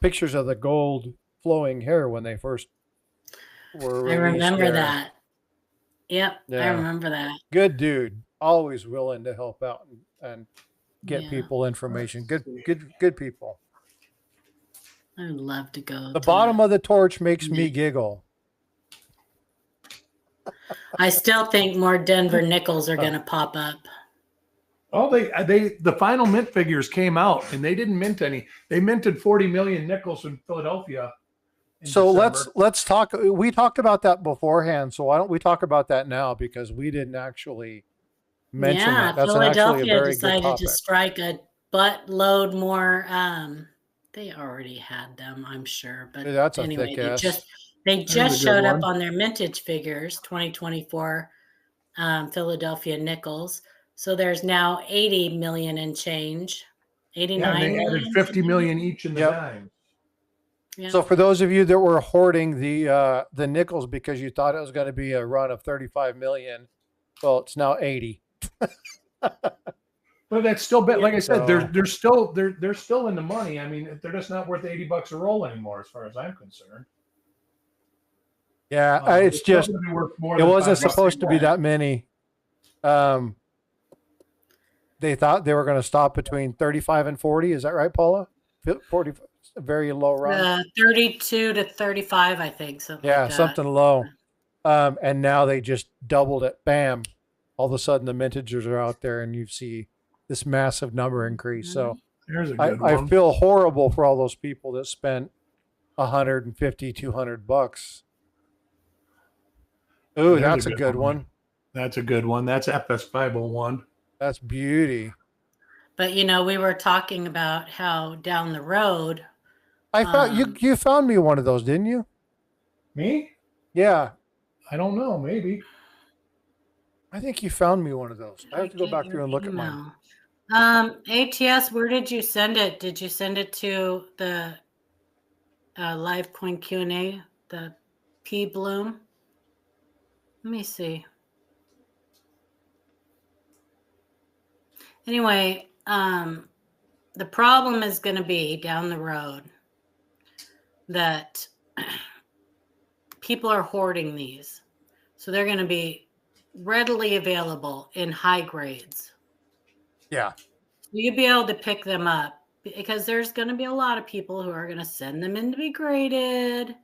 pictures of the gold flowing hair when they first were I released remember there. that. Yep, I Yeah. remember that. Good dude. Always willing to help out and get Yeah. people information. Good people. I would love to go. The bottom of the torch makes me giggle. I still think more Denver nickels are going to pop up. Oh, the final mint figures came out and they didn't mint any. They minted 40 million nickels in Philadelphia. So let's talk. We talked about that beforehand. So why don't we talk about that now? Because we didn't actually mention that. That's actually a very good decided topic. to strike a buttload more. They already had them, I'm sure. But That's a anyway, thick ass. they just showed up on their mintage figures, 2024 Philadelphia nickels. So there's now 80 million and change. 89 they added 50 million each in the dimes. Yeah. So for those of you that were hoarding the nickels because you thought it was going to be a run of 35 million, well, it's now 80. But that's still bad. Like I said, they're still in the money. I mean, they're just not worth $80 a roll anymore, as far as I'm concerned. Yeah, it's just it wasn't supposed to be that many. They thought they were going to stop between 35 and 40. Is that right, Paula? 40, very low run. 32 to 35, I think. Something like that. Something low. And now they just doubled it. Bam! All of a sudden, the mintagers are out there, and you see this massive number increase. So there's a good one. I feel horrible for all those people that spent $150, $200. Ooh, that's a good one. That's a good one. That's FS501. That's beauty. But we were talking about how down the road. I found you found me one of those, didn't you? Me? Yeah. I don't know. Maybe. I think you found me one of those. I have to go back through and look at mine. ATS, where did you send it? Did you send it to the live coin Q&A, the P Bloom? Let me see. Anyway, the problem is going to be down the road that people are hoarding these. So they're going to be readily available in high grades. Yeah. So you'll be able to pick them up because there's going to be a lot of people who are going to send them in to be graded.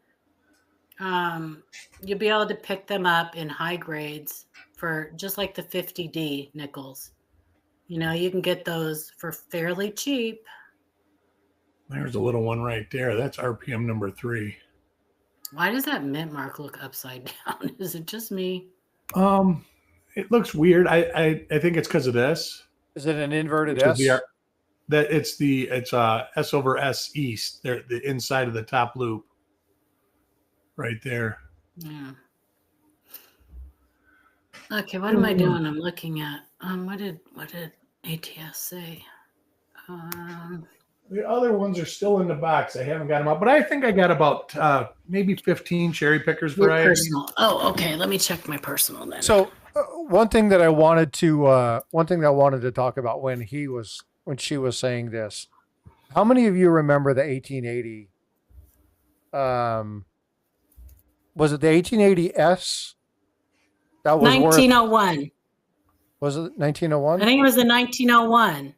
You'll be able to pick them up in high grades for just like the 50D nickels. You can get those for fairly cheap. There's a little one right there. That's RPM number 3. Why does that mint mark look upside down? Is it just me? It looks weird. I think it's because of this. Is it an inverted S? It's S over S east. There, the inside of the top loop. Right there. Yeah. Okay, what am I doing? I'm looking at what did ATS say? The other ones are still in the box. I haven't got them out, but I think I got about maybe 15 cherry pickers varieties. Oh, okay. Let me check my personal then. So one thing that I wanted to talk about when she was saying this, how many of you remember the 1880? Was it the 1880S? That was 1901. Was it 1901? I think it was the 1901.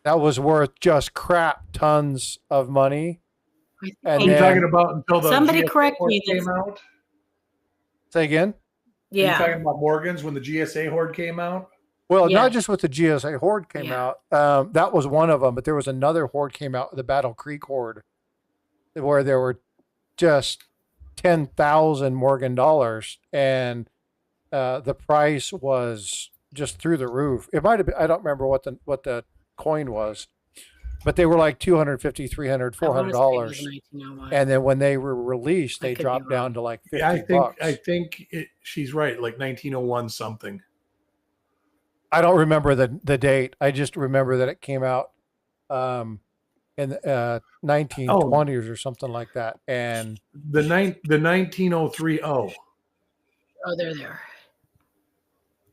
That was worth just crap tons of money. And you're talking about until the somebody GSA correct me. Came out? Say again? Yeah. Are you talking about Morgan's when the GSA hoard came out? Well, not just with the GSA hoard came out. That was one of them, but there was another hoard came out, the Battle Creek hoard, where there were just 10,000 Morgan dollars, and the price was just through the roof. It might have been, I don't remember what the coin was, but they were like $250, $300, $400. And then when they were released, they dropped down to like $50. I think she's right, like 1901 something. I don't remember the date. I just remember that it came out in the 1920s or something like that. And The 1903. Oh, they're there.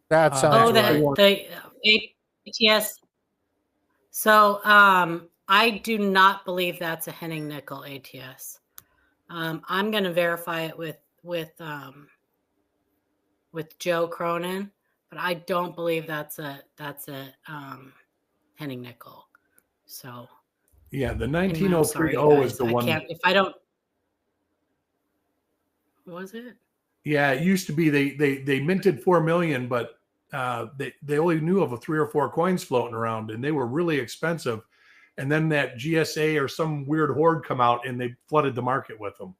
that Oh, sounds right. The ATS. So I do not believe that's a Henning nickel ATS. I'm going to verify it with Joe Cronin, but I don't believe that's a Henning nickel. So yeah, the anyway, 1903 is the one. If I don't, was it? Yeah, it used to be they minted 4 million, but they only knew of 3 or 4 coins floating around, and they were really expensive. And then that GSA or some weird hoard come out, and they flooded the market with them.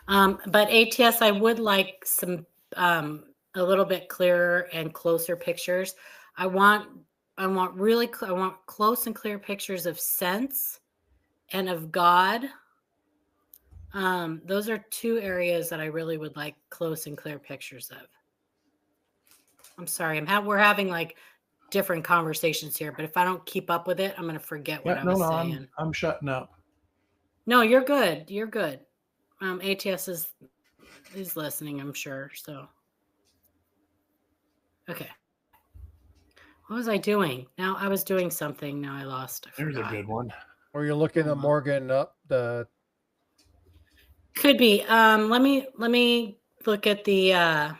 But ATS, I would like some a little bit clearer and closer pictures. I want close and clear pictures of sense and of God. Those are 2 areas that I really would like close and clear pictures of. I'm sorry, we're having like different conversations here, but if I don't keep up with it, I'm going to forget what I was saying. I'm shutting up. No, you're good. You're good. ATS is listening, I'm sure. So, okay. What was I doing? Now I was doing something. Now I lost. There's a good one. Or you're looking at Morgan up the. Could be. Let me look at the. Let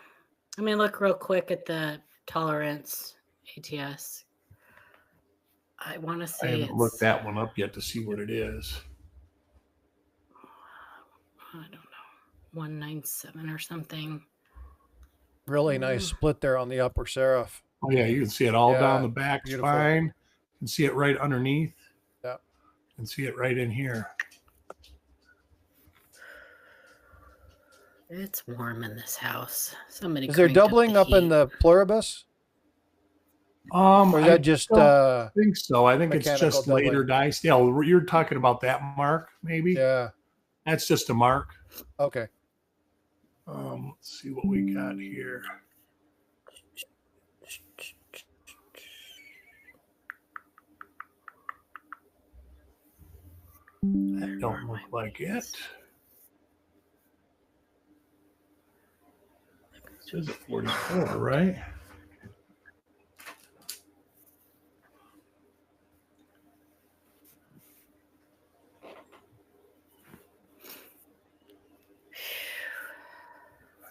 me look real quick at the tolerance ATS. I want to say I haven't looked that one up yet to see what it is. I don't know, 197 or something. Really nice split there on the upper serif. Oh yeah, you can see it all down the back spine. You can see it right underneath. Yeah, you can see it right in here. It's warm in this house. Somebody is there doubling up in the pluribus? Or is that just I think so. I think it's just doubling. later dice. Yeah, you're talking about that mark, maybe. Yeah, that's just a mark. Okay. Let's see what we got here. That don't look like it. It says 44, right?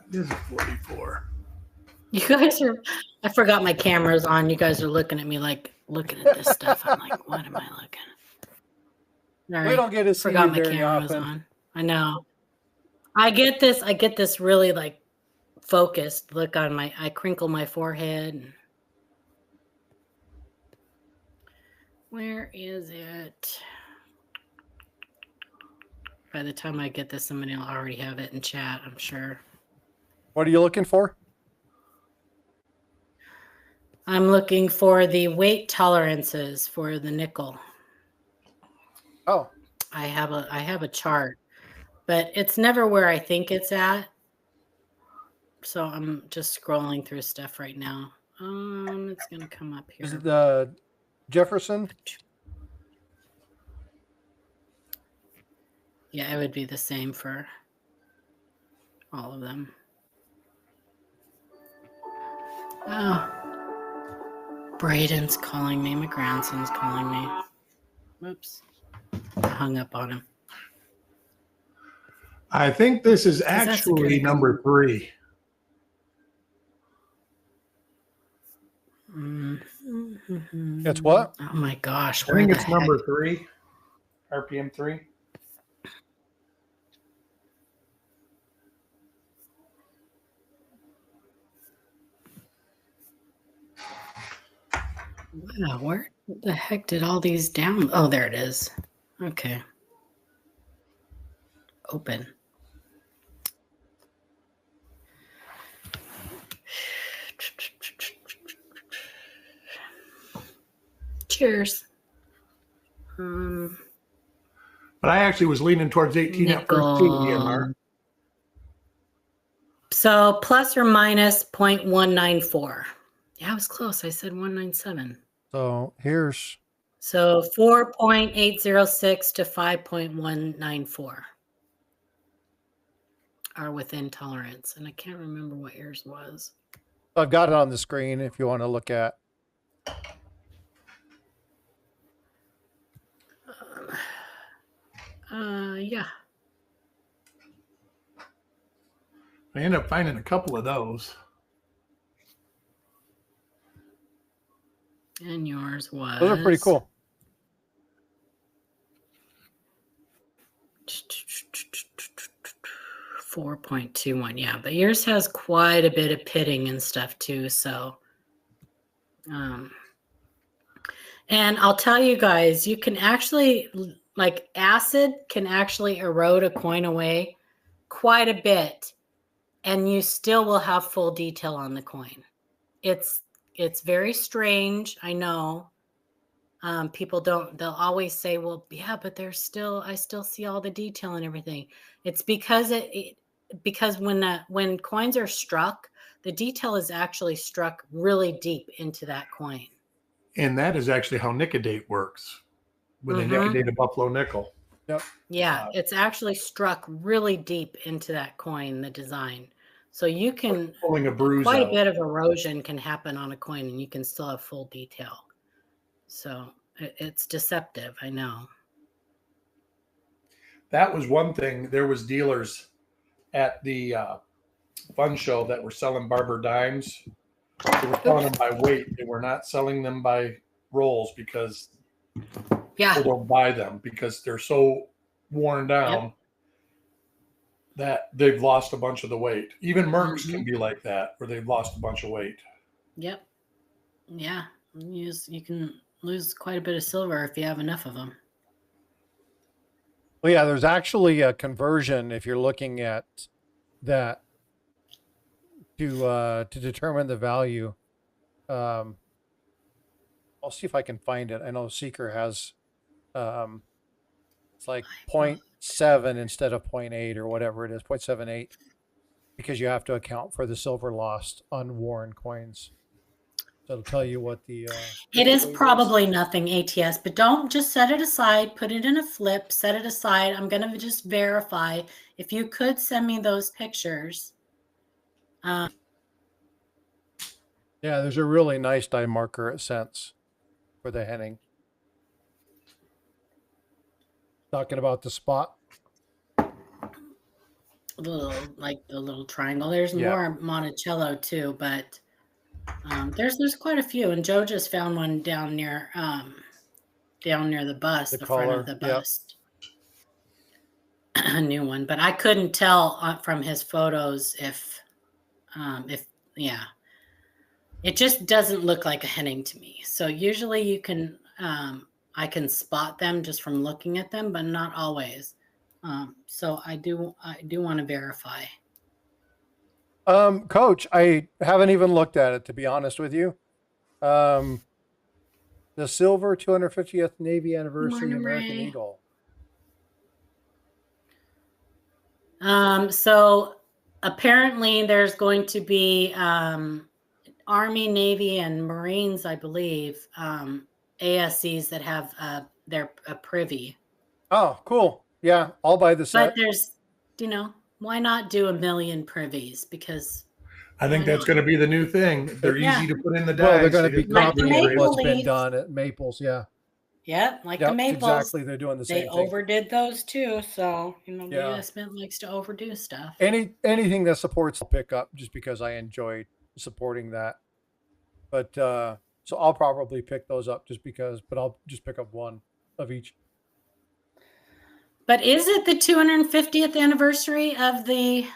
It is a 44. You guys are, I forgot my camera's on. You guys are looking at me like looking at this stuff. I'm like, what am I looking? All right. We don't get to see forgot you my very camera's often. on. I know. I get this really like focused look on I crinkle my forehead. And where is it? By the time I get this, somebody will already have it in chat, I'm sure. What are you looking for? I'm looking for the weight tolerances for the nickel. Oh, I have a chart, but it's never where I think it's at. So I'm just scrolling through stuff right now. It's gonna come up here. Is it the Jefferson? Yeah, it would be the same for all of them. Oh, Braden's calling me. My grandson's calling me. Whoops. I hung up on him. I think this is actually number 3. Mm-hmm. It's what? Oh my gosh. I think it's number 3. RPM 3. Wow, where the heck did all these down? Oh, there it is. Okay. Open. Cheers. But I actually was leaning towards 18 at first too, EMR. So plus or minus 0.194. Yeah, I was close. I said 197. So here's So 4.806 to 5.194 are within tolerance. And I can't remember what yours was. I've got it on the screen if you want to look at. Yeah. I ended up finding a couple of those. And yours was. Those are pretty cool. $4.21. Yeah, but yours has quite a bit of pitting and stuff too. So, and I'll tell you guys, you can actually, like, acid can actually erode a coin away quite a bit, and you still will have full detail on the coin. It's very strange. I know. People don't, they'll always say, well, yeah, but I still see all the detail and everything. It's because because when coins are struck, the detail is actually struck really deep into that coin. And that is actually how nickel works. When they nickel a buffalo nickel. Yep. Yeah, it's actually struck really deep into that coin, the design. So you can, pulling a bruise quite out. a bit of erosion can happen on a coin and you can still have full detail. So it's deceptive, I know. That was one thing. There was dealers at the fun show that were selling barber dimes. They were selling them by weight. They were not selling them by rolls because people don't buy them because they're so worn down that they've lost a bunch of the weight. Even Mercs can be like that, where they've lost a bunch of weight. Yep. Yeah. You can lose quite a bit of silver if you have enough of them. Well, yeah, there's actually a conversion if you're looking at that to determine the value. I'll see if I can find it. I know Seeker has it's like 0.7 instead of 0.8 or whatever it is, 0.78, because you have to account for the silver lost on worn coins. So it'll tell you what the it is probably nothing ATS, but don't just set it aside, put it in a flip, set it aside. I'm going to just verify. If you could send me those pictures. Yeah, there's a really nice die marker at Sense for the Henning. Talking about the spot. Like the little triangle. There's more Monticello too, but there's quite a few. And Joe just found one down near the bust, the front of the bust. A new one, but I couldn't tell from his photos if it just doesn't look like a Henning to me. So usually you can I can spot them just from looking at them, but not always. So I do want to verify. Coach, I haven't even looked at it, to be honest with you. The silver 250th Navy anniversary American Eagle. So apparently there's going to be Army, Navy, and Marines, I believe, ASCs that have their privy. Oh, cool. Yeah, I'll buy the set. But there's, why not do 1 million privies? Because I think that's going to be the new thing. They're easy to put in the dice. Well, they're going to be copying what's been Leaf. done at Maples, yeah. Yep, the Maples. Exactly, they're doing the same thing. They overdid those too, so the US Mint likes to overdo stuff. Anything that supports I'll pick up just because I enjoy supporting that. But so I'll probably pick those up just because, but I'll just pick up one of each. But is it the 250th anniversary of the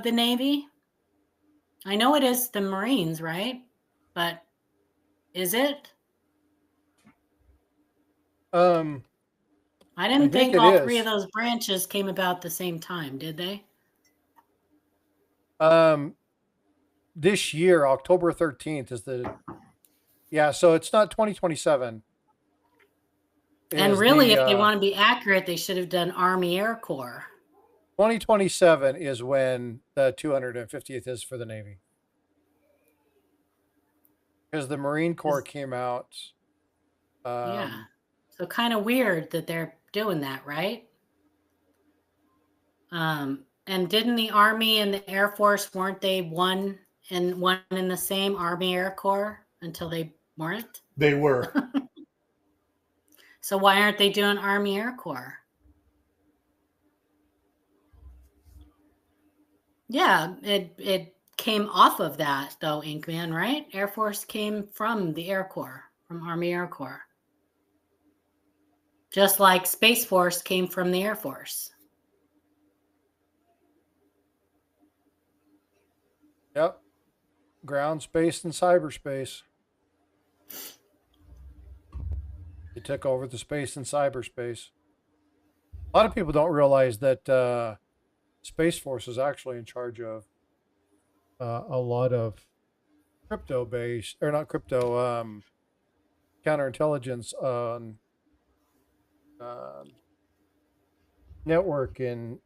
Navy? I know it is the Marines, right? But is it? I didn't think all three of those branches came about the same time, did they? This year, October 13th is so it's not 2027. And really, if they want to be accurate, they should have done Army Air Corps. 2027 is when the 250th is for the Navy. Because the Marine Corps came out Yeah. So kind of weird that they're doing that, right? And didn't the Army and the Air Force, weren't they one in the same Army Air Corps until they weren't? They were. So why aren't they doing Army Air Corps? Yeah, it came off of that though, Inkman, right? Air Force came from the Air Corps, from Army Air Corps. Just like Space Force came from the Air Force. Yep. Ground space and cyberspace. They took over the space and cyberspace. A lot of people don't realize that Space Force is actually in charge of a lot of crypto based, or not crypto, counterintelligence on network and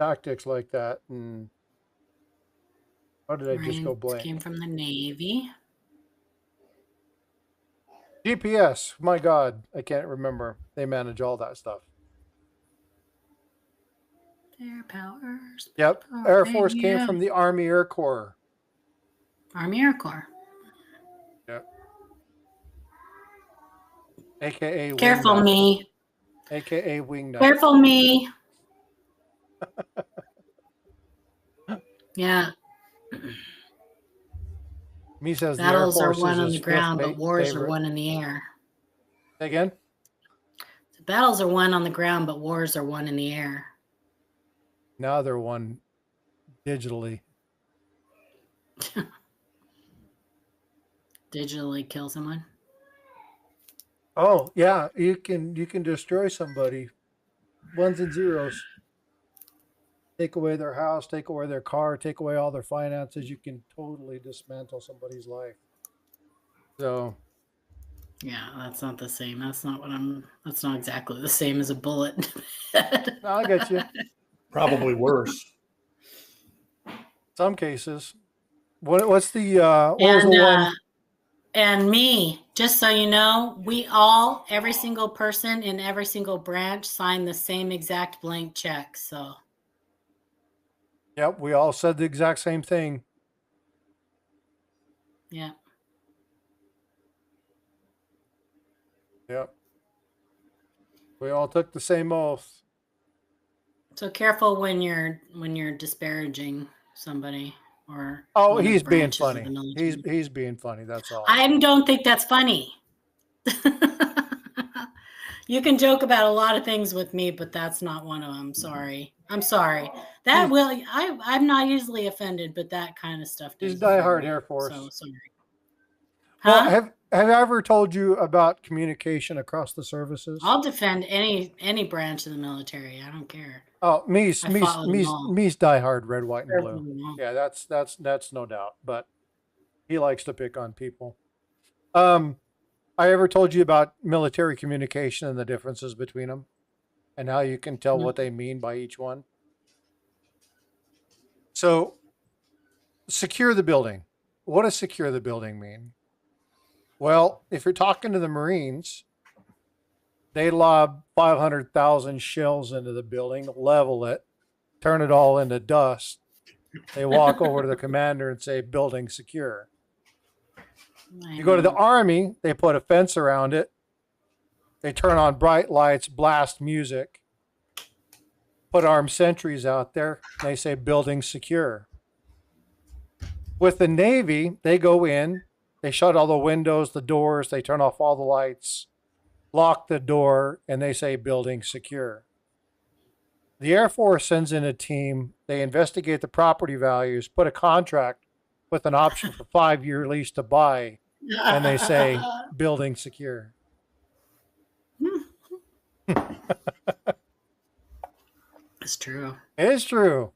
tactics like that. And how did I just go blank? Came from the Navy. GPS. My God, I can't remember. They manage all that stuff. Air powers. Yep. Air Force came from the Army Air Corps. Army Air Corps. Yep. AKA Careful Wingnut. me. AKA Wingnut. Careful me. Yeah. Me says battles the Air are Force won is on his the ground, fifth but wars favorite. are won in the air. Say again? The battles are won on the ground, but wars are won in the air. Now they're won digitally. Digitally kill someone. Oh yeah, you can destroy somebody. Ones and zeros. Take away their house, take away their car, take away all their finances. You can totally dismantle somebody's life. So yeah, that's not the same. That's not exactly the same as a bullet. no, I get you. Probably worse. Some cases. What's the what was the one? And me, just so you know, every single person in every single branch signed the same exact blank check. So Yep, we all said the exact same thing. yeah. Yep. We all took the same oath. So careful when you're disparaging somebody or oh, he's being funny. He's being funny. That's all. I don't think that's funny. You can joke about a lot of things with me, but that's not one of them. Sorry. I'm sorry. I'm not easily offended, but that kind of stuff. He's diehard Air Force. So sorry. Well, have I ever told you about communication across the services? I'll defend any branch of the military. I don't care. Oh, me's diehard red, white, and blue. Yeah, that's no doubt. But he likes to pick on people. I ever told you about military communication and the differences between them, and how you can tell what they mean by each one? So, secure the building. What does secure the building mean? Well, if you're talking to the Marines, they lob 500,000 shells into the building, level it, turn it all into dust. They walk over to the commander and say, building secure. You go to the Army, they put a fence around it. They turn on bright lights, blast music, put armed sentries out there. They say, building secure. With the Navy, they go in, they shut all the windows, the doors, they turn off all the lights, lock the door, and they say, building secure. The Air Force sends in a team. They investigate the property values, put a contract with an option for 5-year lease to buy, and they say, building secure. It's true. It is true.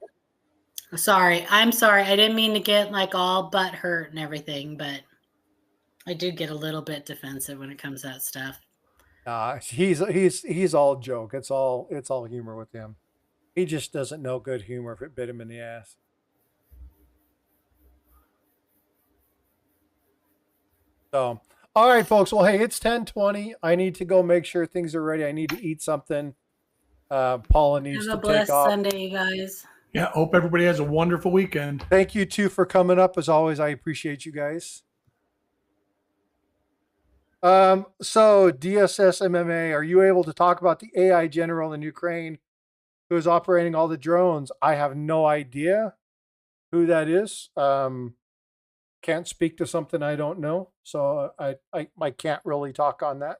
I'm sorry. I didn't mean to get like all butt hurt and everything, but I do get a little bit defensive when it comes to that stuff. He's all joke. It's all humor with him. He just doesn't know good humor if it bit him in the ass. So All right, folks. Well, hey, it's 10:20. I need to go make sure things are ready. I need to eat something. Paula needs Have a to take blessed off. Sunday, you guys. Yeah, hope everybody has a wonderful weekend. Thank you too for coming up. As always, I appreciate you guys. So DSS MMA, are you able to talk about the AI general in Ukraine who is operating all the drones? I have no idea who that is. Can't speak to something I don't know, so I can't really talk on that.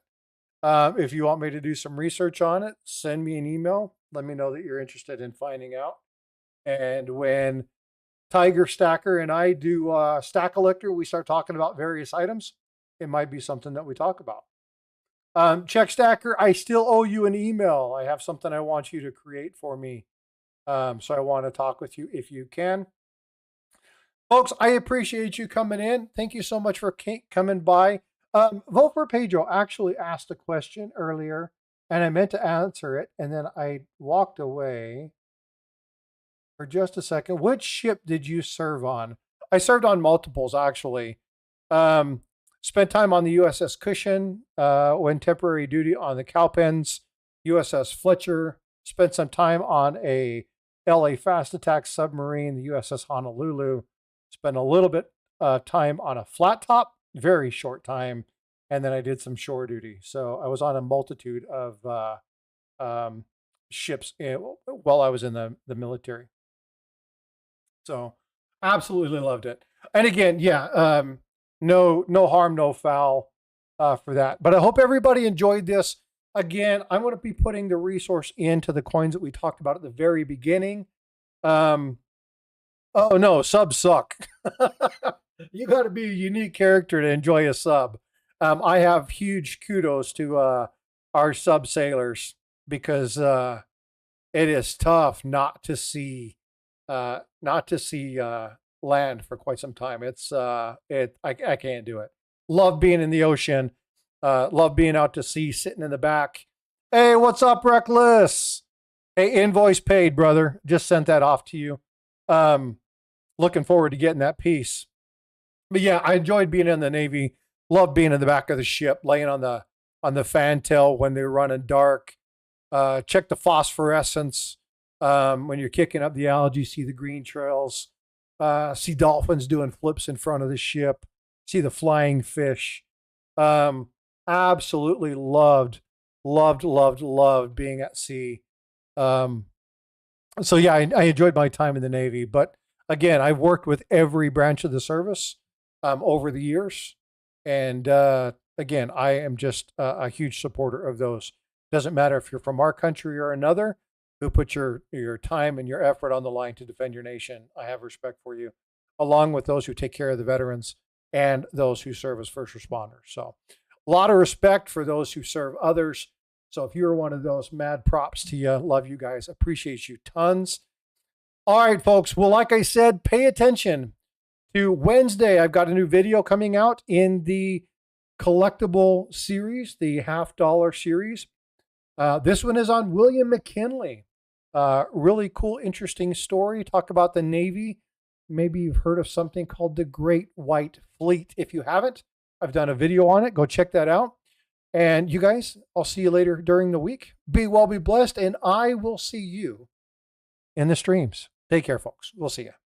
If you want me to do some research on it, send me an email. Let me know that you're interested in finding out. And when Tiger Stacker and I do Stack Collector, we start talking about various items. It might be something that we talk about. Check Stacker, I still owe you an email. I have something I want you to create for me. So I want to talk with you if you can. Folks, I appreciate you coming in. Thank you so much for coming by. Vote for Pedro actually asked a question earlier, and I meant to answer it, and then I walked away for just a second. Which ship did you serve on? I served on multiples, actually. Spent time on the USS Cushion, when temporary duty on the Cowpens, USS Fletcher. Spent some time on a LA fast attack submarine, the USS Honolulu. Spent a little bit time on a flat top, very short time, and then I did some shore duty. So I was on a multitude of ships while I was in the military. So absolutely loved it. And again, yeah, no harm, no foul for that. But I hope everybody enjoyed this. Again, I'm going to be putting the resource into the coins that we talked about at the very beginning. Oh no, subs suck. You got to be a unique character to enjoy a sub. I have huge kudos to our sub sailors because it is tough not to see land for quite some time. I can't do it. Love being in the ocean. Love being out to sea, sitting in the back. Hey, what's up, Reckless? Hey, invoice paid, brother. Just sent that off to you. Looking forward to getting that piece. But yeah, I enjoyed being in the Navy. Love being in the back of the ship, laying on the fantail when they're running dark. Check the phosphorescence. When you're kicking up the algae, see the green trails. See dolphins doing flips in front of the ship. See the flying fish. Absolutely loved being at sea. So yeah, I enjoyed my time in the Navy. But again, I've worked with every branch of the service over the years. And again, I am just a huge supporter of those. Doesn't matter if you're from our country or another, who put your time and your effort on the line to defend your nation. I have respect for you, along with those who take care of the veterans and those who serve as first responders. So a lot of respect for those who serve others. So if you're one of those, mad props to you. Love you guys. Appreciate you tons. All right, folks. Well, like I said, pay attention to Wednesday. I've got a new video coming out in the collectible series, the $50 series. This one is on William McKinley. Really cool, interesting story. Talk about the Navy. Maybe you've heard of something called the Great White Fleet. If you haven't, I've done a video on it. Go check that out. And you guys, I'll see you later during the week. Be well, be blessed, and I will see you in the streams. Take care, folks. We'll see you.